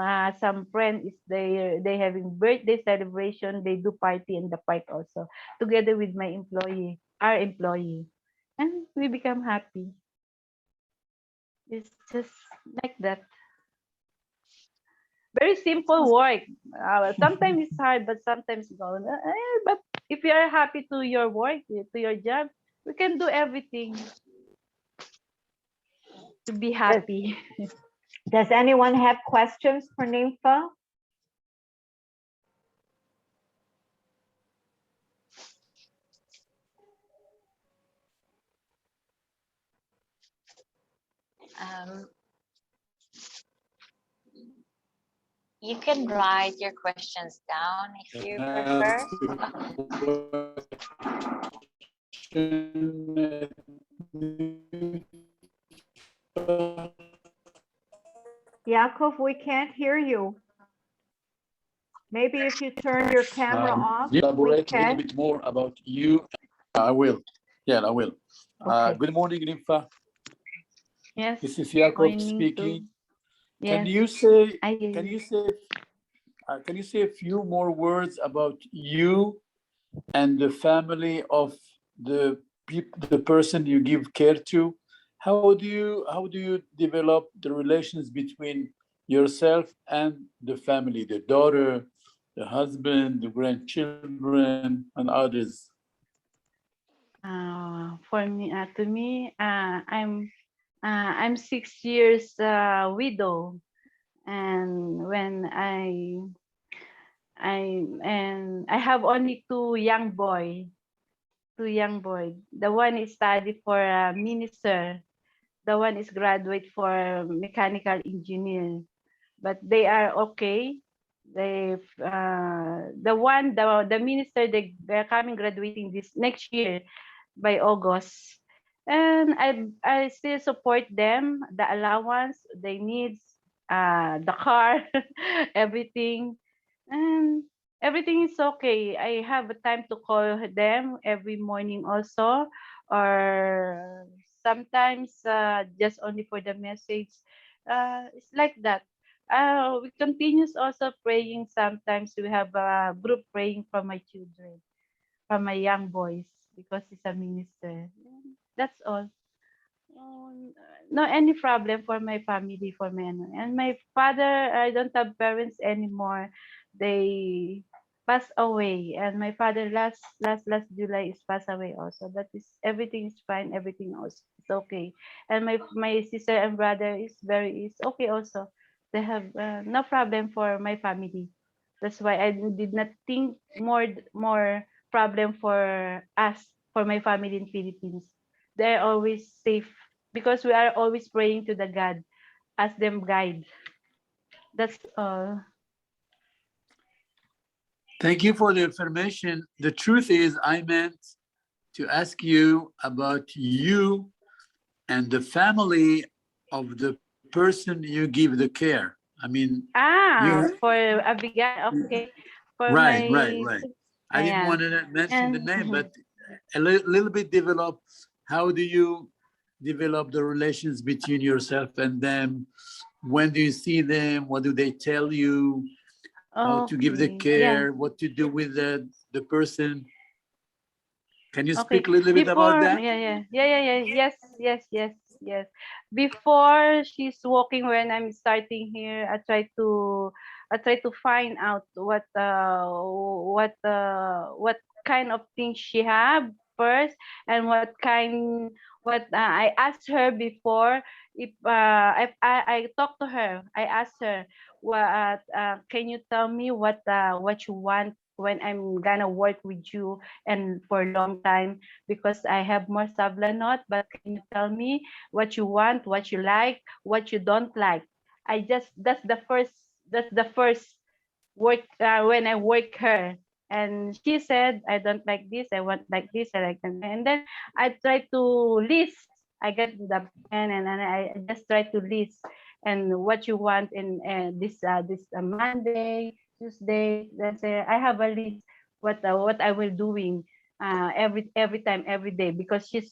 friend is there, they having birthday celebration, they do party in the park also, together with our employee, and we become happy. It's just like that. Very simple work. Sometimes it's hard, but sometimes go. But if you are happy to your work, to your job, we can do everything to be Does, happy. does anyone have questions for Nympha? Um, you can write your questions down if you prefer. Yaakov, we can't hear you. Maybe if you turn your camera off, we Elaborate a little can. bit more about you. I will. Yeah, I will. Okay. Good morning, Nympha. Yes. This is Jacob Morning speaking. too. Can Yes. you say I hear can you. you say can you say a few more words about you and the family of the person you give care to? How do you develop the relations between yourself and the family, the daughter, the husband, the grandchildren, and others? For me, to me, I'm 6 years widow, and when I have only two young boy. The one is study for a minister. The one is graduate for mechanical engineer. But they are okay. The minister, they're coming graduating this next year by August. And I still support them, the allowance, they needs, the car, everything. And everything is okay. I have a time to call them every morning also, or sometimes just only for the message. It's like that. We continues also praying. Sometimes we have a group praying for my children, for my young boys, because he's a minister. That's all. No any problem for my family, for my ano. And my father, I don't have parents anymore. They passed away, and my father last July is passed away also. But is everything is fine, everything else is okay. And my sister and brother is okay also. They have no problem for my family. That's why I did not think more problem for us, for my family in Philippines. They're always safe because we are always praying to the God, ask them guide. That's all. Thank you for the information. The truth is, I meant to ask you about you and the family of the person you give the care. I mean, you For Abigail, okay. For right, right, my right. I didn't yeah. want to mention the And name, but a little bit develop. How do you develop the relations between yourself and them? When do you see them? What do they tell you? How to give the okay, yeah. care? What to do with the person? Can you Okay. speak a little bit about Before, that? yeah. Yes. Before she's walking, when I'm starting here, I try to find out what kind of things she have first, and what I asked her before. If I talked to her, I asked her, can you tell me what you want when I'm gonna work with you and for a long time, because I have more sablanot. But can you tell me what you want, what you like, what you don't like? I just that's the first work when I work her. And she said, I don't like this, I want like this, I like that. And then I try to list. I get the pen, and then I just try to list and what you want in this Monday, Tuesday. Then say I have a list what I will doing every time, every day, because she's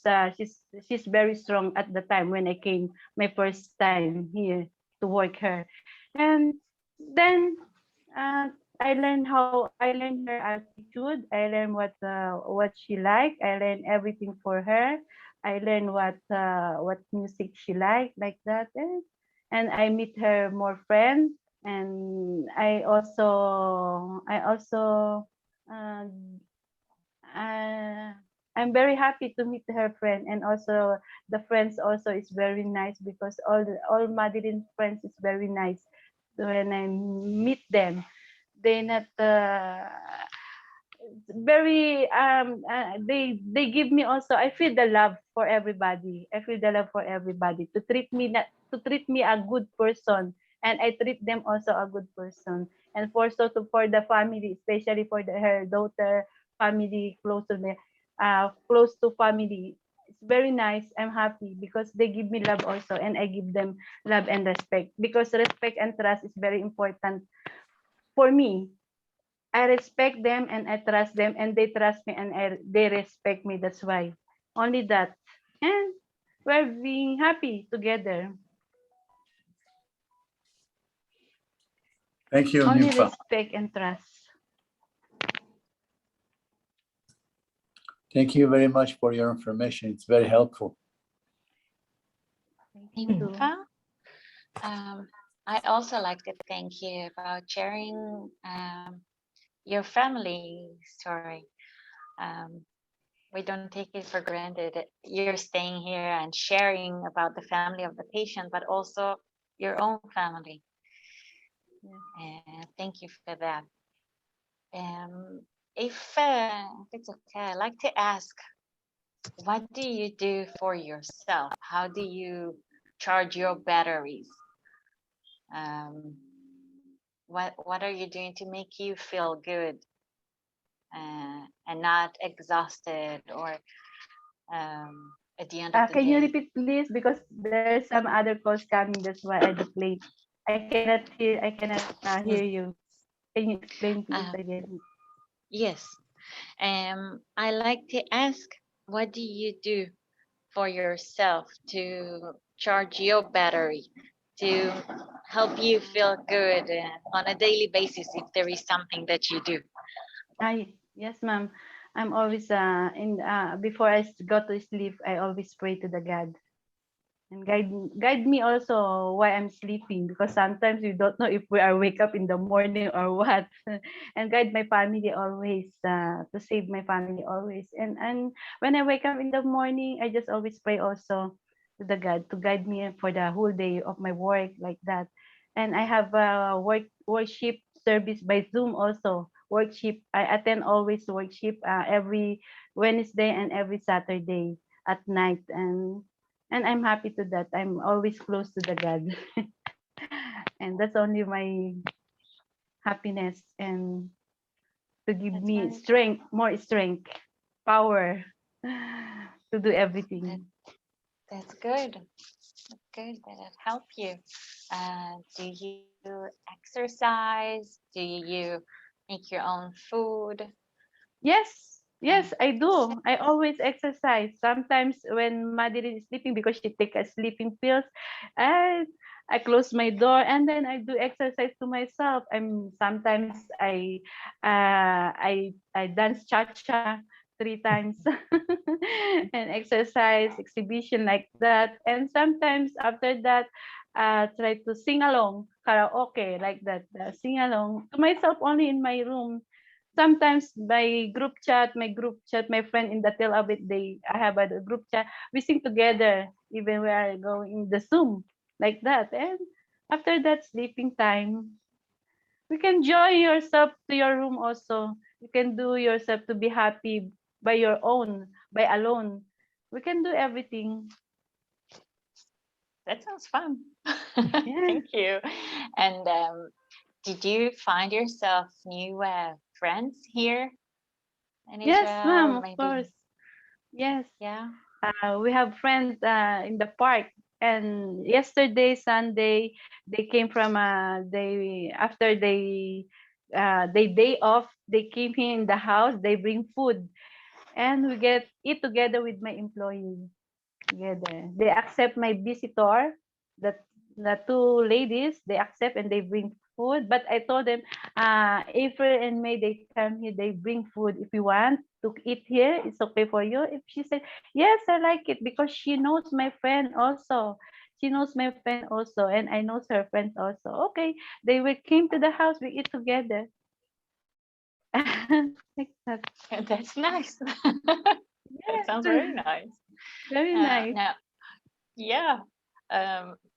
very strong at the time when I came my first time here to work her. And then uh, I learned her attitude. I learned what she like. I learned everything for her. I learned what music she like that. And I meet her more friends. And I also uh, uh, I'm very happy to meet her friend. And also the friends also is very nice, because all Madeline friends is very nice. So when I meet them, they not very they give me also. I feel the love for everybody. I feel the love for everybody to treat me a good person, and I treat them also a good person. And for the family, especially for her daughter family, close to family, it's very nice. I'm happy because they give me love also, and I give them love and respect, because respect and trust is very important for me. I respect them and I trust them, and they trust me and they respect me. That's why. Only that. And we're being happy together. Thank you, Only Nympha. respect and trust. Thank you very much for your information. It's very helpful. Thank you. Nympha, I also like to thank you about sharing your family story. Um, we don't take it for granted that you're staying here and sharing about the family of the patient, but also your own family. Thank you for that. If it's okay, I'd like to ask, what do you do for yourself? How do you charge your batteries? Um, what are you doing to make you feel good and not exhausted or at the end of the Can you day? repeat please? Because there's some other calls coming. That's why I play. I cannot hear. I cannot hear you. Can you explain please Uh, again? yes. I like to ask, what do you do for yourself to charge your battery, to help you feel good on a daily basis if there is something that you do? Yes, ma'am. I'm always in before go to sleep, I always pray to the God and guide me also why I'm sleeping, because sometimes we don't know if we are wake up in the morning or what. And guide my family always, to save my family always. And when I wake up in the morning, I just always pray also to the God to guide me for the whole day of my work, like that. And I have a worship service by Zoom also. Worship, I attend always worship every Wednesday and every Saturday at night. And I'm happy to that. I'm always close to the God. And that's only my happiness, and to give That's me very strength, more strength, power to do that, everything. that's good. That's good that it helped you. Do you exercise? Do you make your own food? Yes, And yes, I do. I always exercise. Sometimes when Madeline is sleeping, because she take a sleeping pills, I I close my door and then I do exercise to myself. Sometimes I dance cha-cha 3 times and exercise exhibition like that. And sometimes after that, try to sing along karaoke like that. Sing along to myself only in my room. Sometimes my group chat, my friend in the Tel Aviv, I have a group chat. We sing together, even we are going in the Zoom like that. And after that, sleeping time, we can join yourself to your room also. You can do yourself to be happy by your own, by alone. We can do everything. that sounds fun. Yeah. Thank you. And did you find yourself new friends here in Yes, ma'am, Israel? of Maybe, course. Yes. yeah. We have friends in the park, and yesterday Sunday they came from they after they day off, they came here in the house, they bring food, and we get eat together with my employee together. They accept my visitor, the the two ladies, they accept and they bring food. But I told them, April and May they come here, they bring food. If you want to eat here, it's okay for you. If she said, yes, I like it because she knows my friend also. She knows my friend also, and I know her friends also. Okay, they will came to the house, we eat together. Like that. That's nice. That Yes, sounds very nice. very nice. Now, yeah.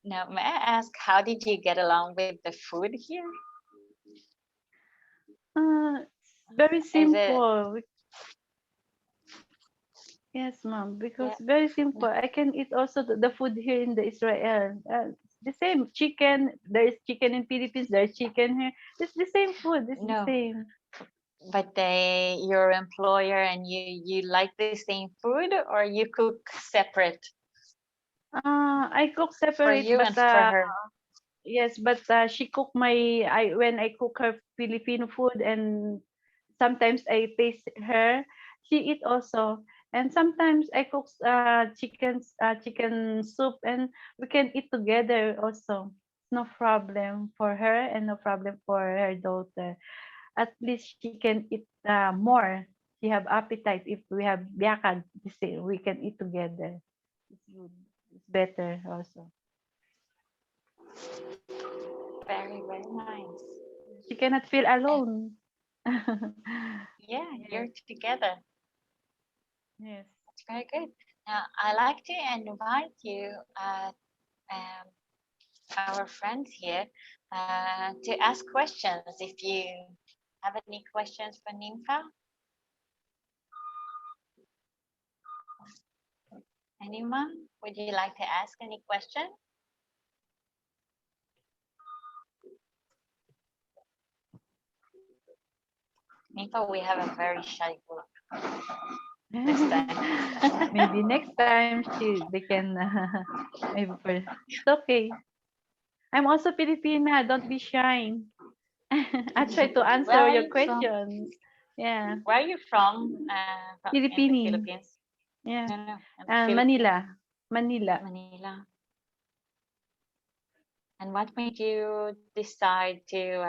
Now, may I ask, how did you get along with the food here? Very Is it, simple. Yes, ma'am, because yeah, very no, simple. I can eat also the food here in the Israel. The same chicken. There is chicken in Philippines. There is chicken here. It's the same food. It's the no, same. but your employer and you like the same food, or you cook separate I cook for separate, you but and for her? yes, but she cook I when I cook her Filipino food, and sometimes I taste her. She eat also, and sometimes I cook chicken soup, and we can eat together also. No problem for her and no problem for her daughter. At least she can eat more. She have appetite. If we have biakad, we can eat together. It's good. It's better also. Very, very nice. She cannot feel And alone. yeah, Yes, you're together. yes. That's very good. Now, I like to invite you, um, our friends here, to ask questions. If you have any questions for Nympha, anyone, would you like to ask any question? Nympha, we have a very shy group this time. Maybe next time they can maybe it's okay. I'm also Filipina. Don't be shy. I try to Where answer are your you from? questions. Yeah, Where are you from? In the Filipini. Philippines? Yeah. No, no. In the And Philippines. Manila. Manila. And what made you decide to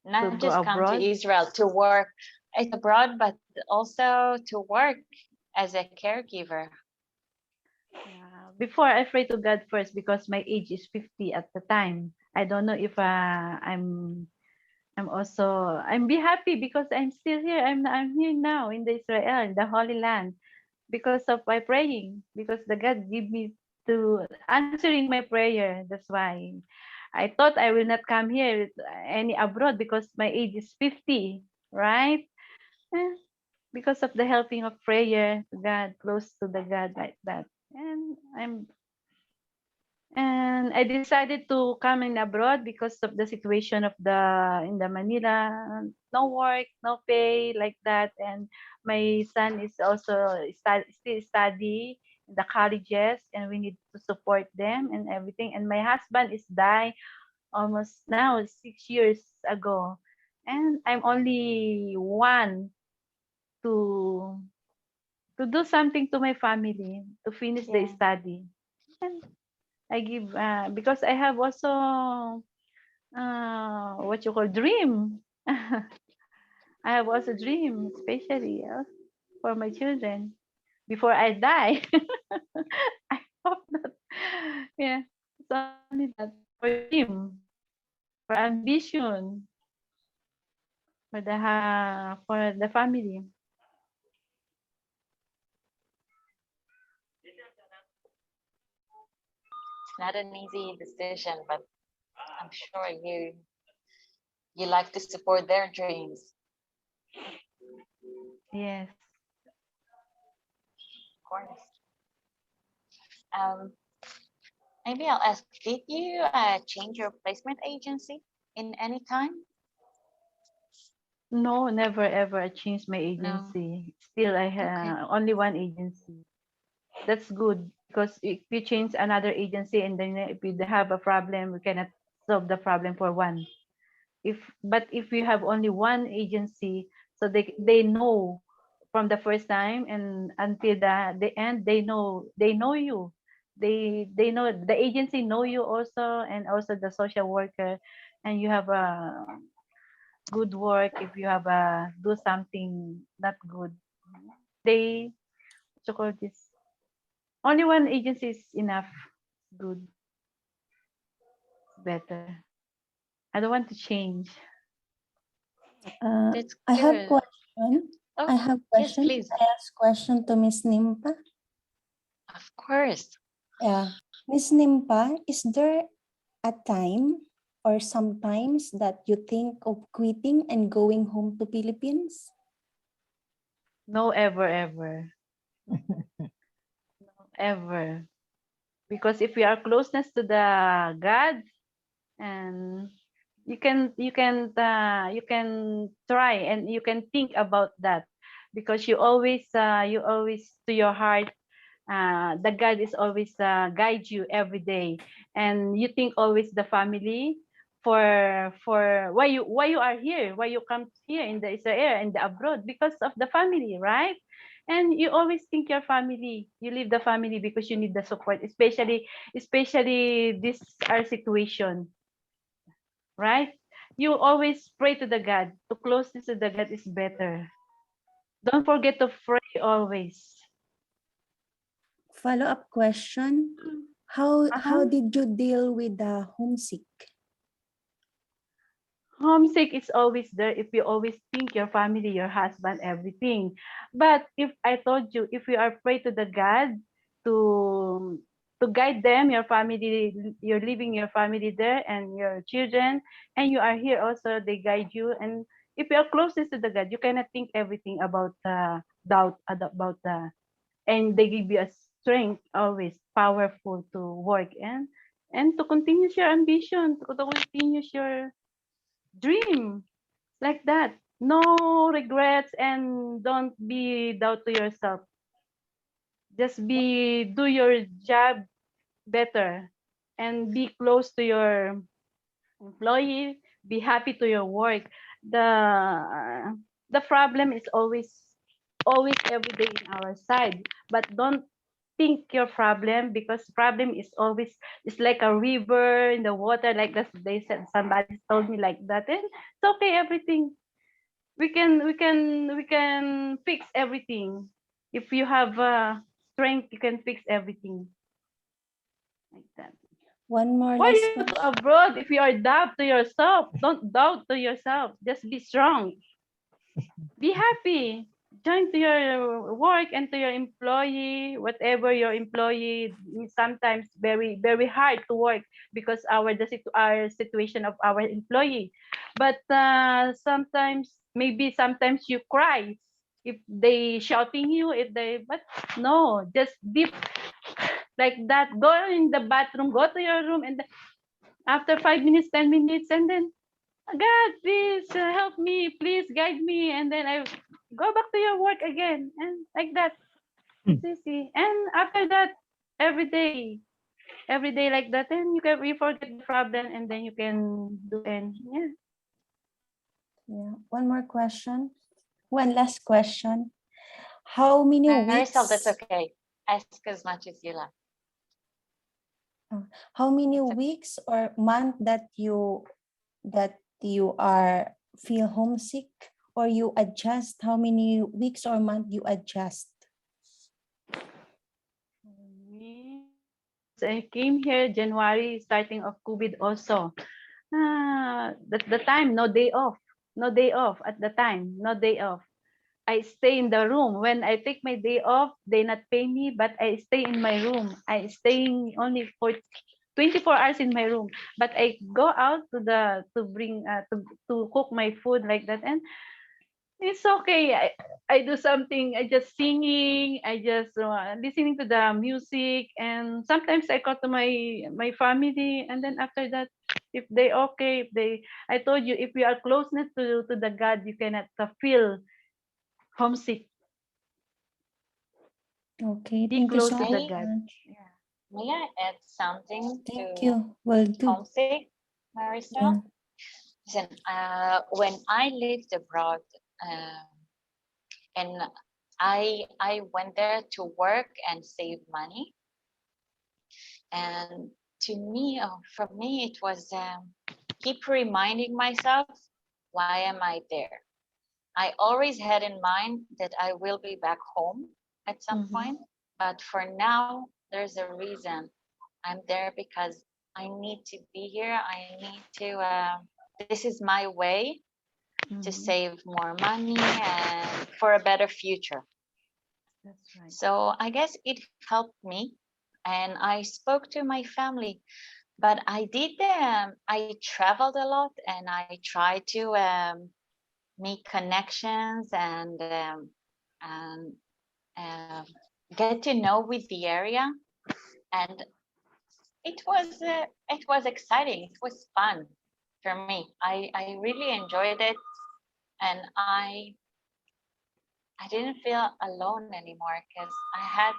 not Go just come to abroad. Israel to work it's abroad, but also to work as a caregiver? Before I pray to God first because my age is 50 at the time. I don't know if I'm also I'm be happy because I'm still here. I'm here now in the Israel, in the Holy Land, because of my praying. Because the God give me to answering my prayer. That's why I thought I will not come here any abroad because my age is 50, right? Eh, because of the helping of prayer to God, close to the God like that. And I decided to come in abroad because of the situation of the in the Manila, no work, no pay like that. And my son is also still study in the colleges, and we need to support them and everything. And my husband is died almost now 6 years ago, and I'm only one to do something to my family to finish the Yeah. study. And I give because I have also what you call dream. I have also dream, especially for my children before I die. I hope that yeah, it's only that for dream, for ambition, for the family. It's not an easy decision, but I'm sure you like to support their dreams. Yes. Of course. Um, maybe I'll ask, did you change your placement agency in any time? No, never ever I changed my No. agency. Still, I Okay. have only one agency. That's good because if you change another agency and then if you have a problem, we cannot solve the problem for one. If you have only one agency, so they know from the first time and until the end, they know you. They know the agency know you also, and also the social worker, and you have a good work. If you have a do something not good, they what you call this, only one agency is enough. Good, better. I don't want to change. That's I have good. question. I Oh, have yes, question. please. I ask question to Miss Nimpa. Of course. Yeah, Miss Nimpa, is there a time or sometimes that you think of quitting and going home to Philippines? No, ever, ever, ever. Because if we are closeness to the God, and you can try and you can think about that, because you always to your heart, the God is always guide you every day, and you think always the family for why you are here, why you come here in the Israel in the abroad, because of the family, right? And you always think your family, you leave the family because you need the support, especially this our situation, right? You always pray to the God, to closeness to the God is better. Don't forget to pray always. Follow-up question. How Uh-huh. did you deal with the homesick? Homesick is always there if you always think your family, your husband, everything. But if I told you, if you are pray to the God to to guide them, your family, you're leaving your family there and your children, and you are here also, they guide you. And if you are closest to the God, you cannot think everything about doubt about and they give you a strength always powerful to work and to continue your ambition, to continue your dream like that. No regrets and don't be doubt to yourself. Just do your job better and be close to your employee. Be happy to your work. The problem is always always every day in our side. But don't think your problem, because problem is always, it's like a river in the water, like that they said, somebody told me like that. And it's okay, everything we can fix everything. If you have strength, you can fix everything, like that. One more Why last you go question. to abroad if you are doubt to yourself? Don't doubt to yourself. Just be strong. Be happy. Join to your work and to your employee, whatever your employee is. Sometimes very hard to work because our situation of our employee. But sometimes you cry if they shouting you, if they, but no, just deep like that. Go in the bathroom, go to your room, and after 5 minutes, 10 minutes, and then, God, please help me, please guide me, and then I go back to your work again, and like that. It's easy. And after that, every day like that, and you forget the problem, and then you can do, and yeah. Yeah. One more question. One last question. How many Marisol, that's weeks? okay. Ask as much as you like. How many It's okay. weeks or month that you are feel homesick, or you adjust? How many weeks or month you adjust? Me, I came here January, starting of COVID also. The time, no day off. No day off at the time, no day off. I stay in the room. When I take my day off, they not pay me, but I stay in my room. I staying only for 24 hours in my room. But I go out to bring to cook my food like that, and it's okay. I do something. I just singing. I just listening to the music, and sometimes I go to my family, and then after that, if they okay, if they, I told you, if we are closeness to the God, you cannot feel homesick. Okay, Be thank you close so to the May, God. much. yeah. May I add something Thank to you. Will do. homesick, Yeah. Marisol? Listen, when I lived abroad, um, and I went there to work and save money, and to me, for me, it was keep reminding myself, why am I there? I always had in mind that I will be back home at some Mhm. point, but for now, there's a reason. I'm there because I need to be here. I need to. This is my way to Mhm. save more money and for a better future. That's right. So I guess it helped me, and I spoke to my family. But I traveled a lot, and I tried to make connections and uh, get to know with the area, and it was exciting. It was fun for me. I really enjoyed it, and I didn't feel alone anymore because I had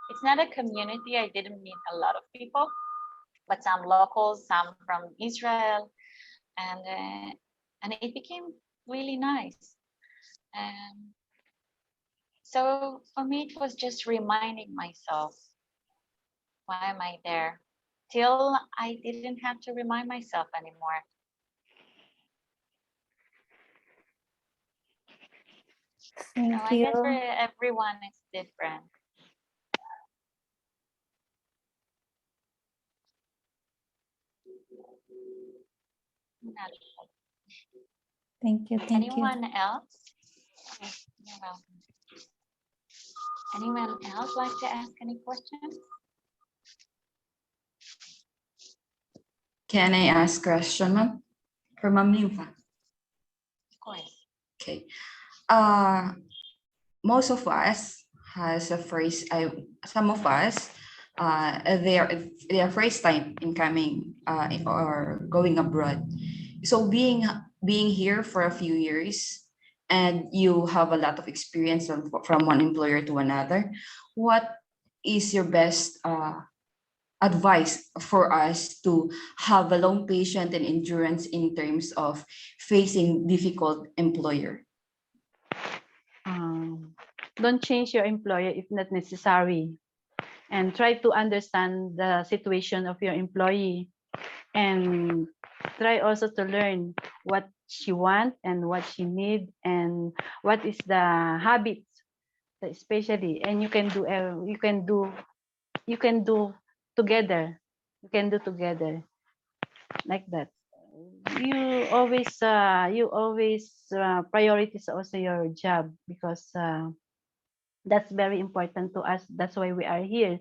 it's not a community. I didn't meet a lot of people, but some locals, some from Israel, and it became really nice. And so for me, it was just reminding myself, why am I there? Till I didn't have to remind myself anymore. So Thank I guess for you. everyone, it's different. Not Thank you. Thank you. anyone else? Yes, you're welcome. Anyone else like to ask any questions? Can I ask question, ma'am? For Ma'am Nympha. Of course. Okay. Uh, most of us has a first, some of us, their first time in coming or going abroad. So being here for a few years, and you have a lot of experience from one employer to another, what is your best advice for us to have a long patience and endurance in terms of facing difficult employer? Don't change your employer if not necessary, and try to understand the situation of your employee, and try also to learn what she want and what she need and what is the habits, especially, and you can do you can do together, you can do together like that. You always priorities also your job, because that's very important to us. That's why we are here.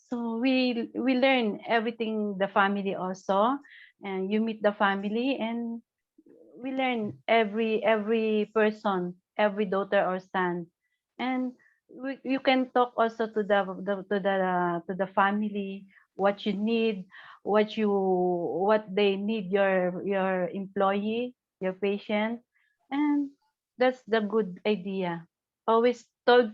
So we learn everything, the family also, and you meet the family, and we learn every person, every daughter or son, and you can talk also to the family, what you need, what they need, your employee, your patient, and that's the good idea. Always told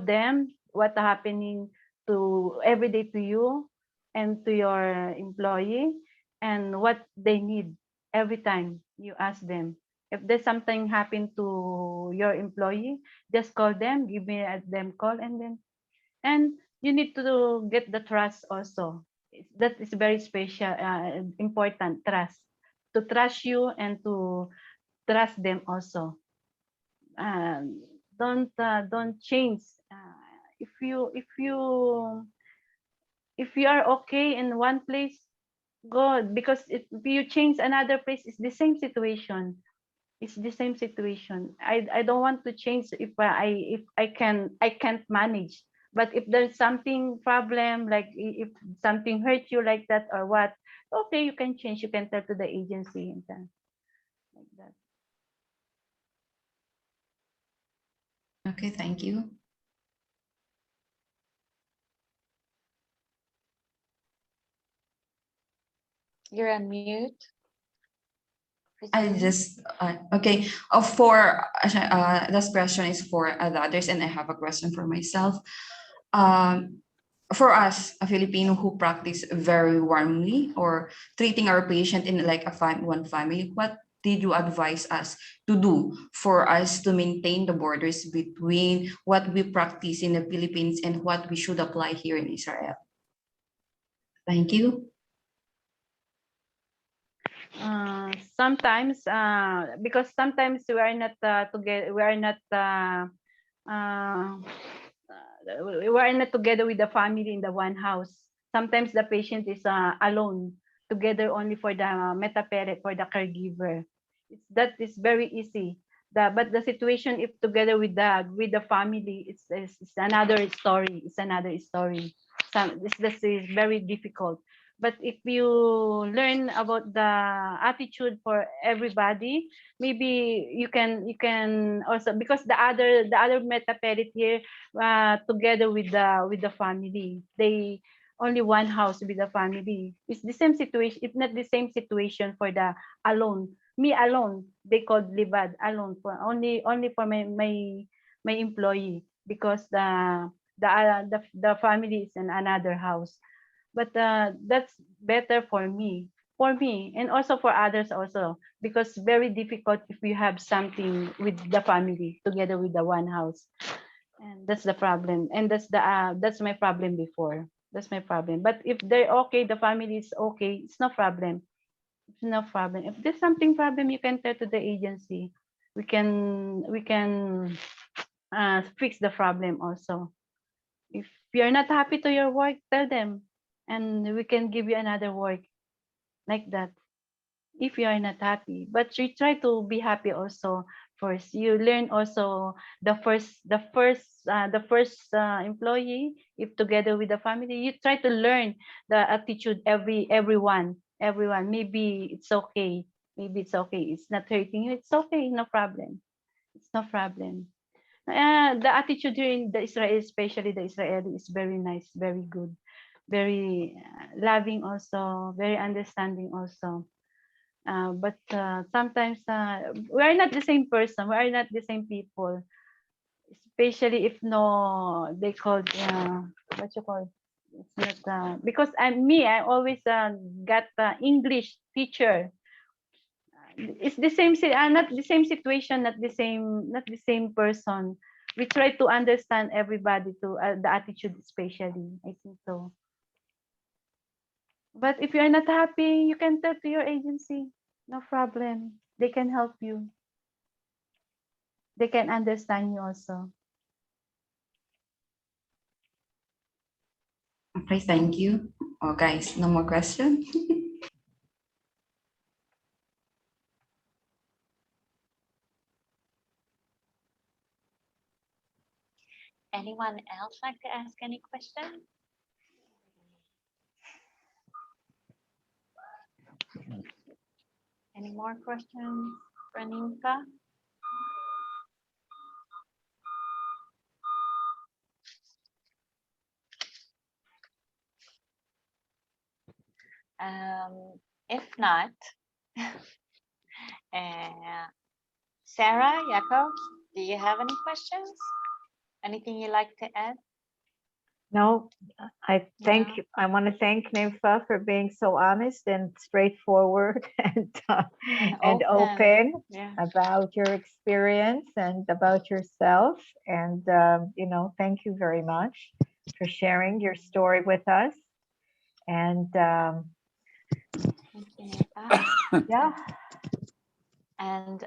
them what happening to every day to you and to your employee, and what they need every time you ask them. If there's something happen to your employee, just call them, give me them call, and then, and you need to get the trust also. That is very special, important, trust. To trust you and to trust them also. Um, don't change. If you if you if you are okay in one place, go, because if you change another place, it's the same situation. It's the same situation. I don't want to change if I can't manage. But if there's something problem, like if something hurt you like that or what, okay, you can change. You can tell to the agency and then like that. Okay, thank you. You're on mute. I Christine. just okay. For this question is for the others, and I have a question for myself. Um, for us, a Filipino who practice very warmly or treating our patient in like one family, what did you advise us to do for us to maintain the borders between what we practice in the Philippines and what we should apply here in Israel? Thank you. Sometimes, because sometimes we are not together, uh, we are not together with the family in the one house. Sometimes the patient is alone, together only for the meta-parent, for the caregiver. That is very easy. But the situation, if together with the family, it's another story. It's another story. This is very difficult. But if you learn about the attitude for everybody, maybe you can also, because the other meta parent here, together with the family, they only one house with the family. It's the same situation, if not the same situation for the alone. Me alone, they called libad, alone, for only for my employee, because the family is in another house. But that's better for me and also for others also, because very difficult if you have something with the family together with the one house. And that's the problem, and that's my problem before. That's my problem. But if they're okay, the family is okay, it's no problem. It's no problem. If there's something problem, you can tell to the agency. We can fix the problem also. If you're not happy to your work, tell them, and we can give you another work, like that. If you are not happy, but you try to be happy also. First, you learn also the first employee. If together with the family, you try to learn the attitude, everyone. Maybe it's okay. Maybe it's okay. It's not hurting you. It's okay. No problem. It's no problem. The attitude here in the Israel, especially the Israeli, is very nice, very good, very loving also, very understanding also. But sometimes we are not the same person. We are not the same people. Especially if no, they call what you call. It's not because I always got English teacher. It's the same not the same situation, not the same person. we try to understand everybody to the attitude especially. I think so. But if you're not happy, you can talk to your agency. No problem. They can help you. They can understand you also. Okay, thank you. Oh, guys, no more question? Anyone else like to ask any question? Any more questions for Ninfa? If not, Sarah, Jakob, do you have any questions? Anything you'd like to add? No, I thank No. you. I want to thank Nympha for being so honest and straightforward and open Yeah. about your experience and about yourself. And, thank you very much for sharing your story with us. And Thank you, Ninfa. yeah, And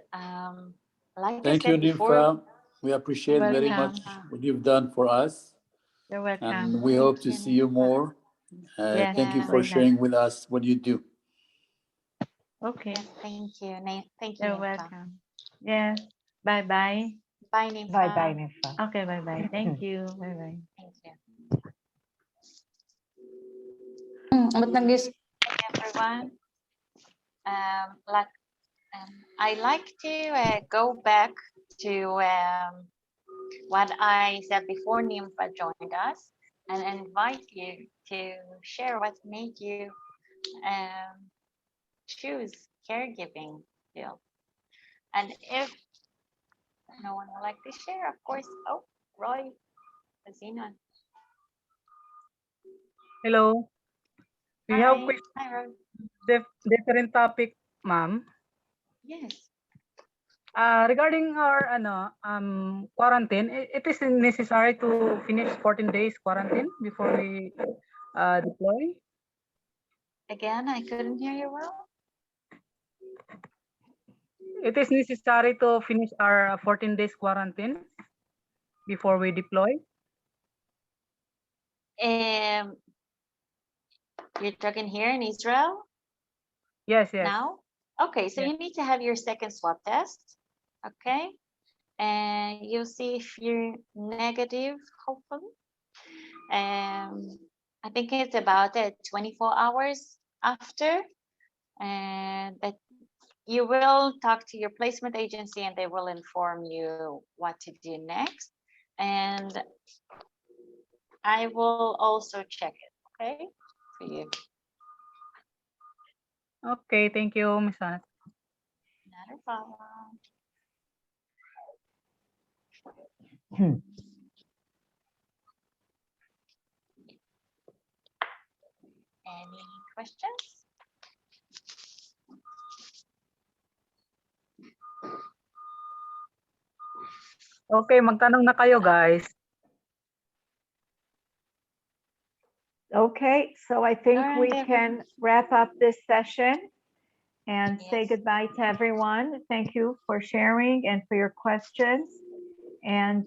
like I Thank you, said before, Nympha. We appreciate very much Welcome. what you've done for us, You're welcome. and we hope to you, see you Nympha. more. Yes, Thank you Yeah. for very nice. sharing with us what you do. Okay. Yes, thank you. Thank you, You're Ninfa. welcome. Yes. Bye bye. Bye, Ninfa. bye-bye, Nympha. Okay, bye bye. Thank you. Bye bye. Thank you. Ba't nag-is- Hey, everyone. I like to go back to what I said before Nympha joined us and invite you to share what made you choose caregiving field. And if no one would like to share, of course, Roy, Azina. Hello. We have Hi, hi, Roy. different topic, ma'am. Yes. Regarding our quarantine, it is necessary to finish 14 days quarantine before we deploy. Again, I couldn't hear you well. It is necessary to finish our 14 days quarantine before we deploy. You're talking here in Israel Yes. now? Okay, so Yes. you need to have your second swab test. Okay. And you'll see if you're negative, hopefully. I think it's about 24 hours after. And that you will talk to your placement agency and they will inform you what to do next. And I will also check it, okay, for you. Okay, thank you, Ms. Anat. Not a problem. Any questions? Okay, magtanong na kayo, guys. Okay, so I think All we right, can wrap up this session and say Yes. goodbye to everyone. Thank you for sharing and for your questions. And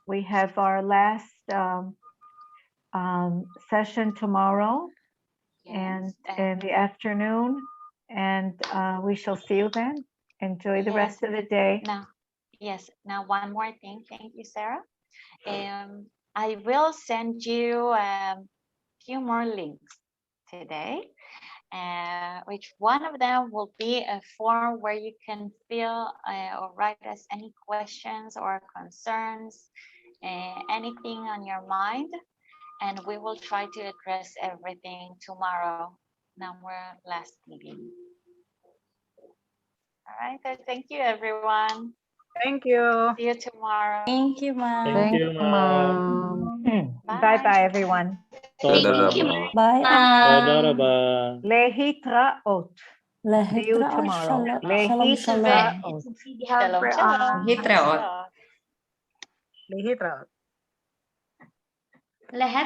we have our last session tomorrow and Yes, in the afternoon. And we shall see you then. Enjoy the Yes. rest of the day. Now one more thing. Thank you, Sarah. I will send you a few more links today. Which one of them will be a form where you can fill or write us any questions or concerns, anything on your mind, and we will try to address everything tomorrow in our last meeting. All right, so thank you, everyone. Thank you. See you tomorrow. Thank you, ma'am. Thank you, ma'am. Bye-bye, everyone. Bye. Toda raba. Lehitraot. See you Lehitraot. tomorrow. Shalom, shalom. Lehitraot. Shalom, shalom. Hitraot. Shalom. लिहित राहा. lahat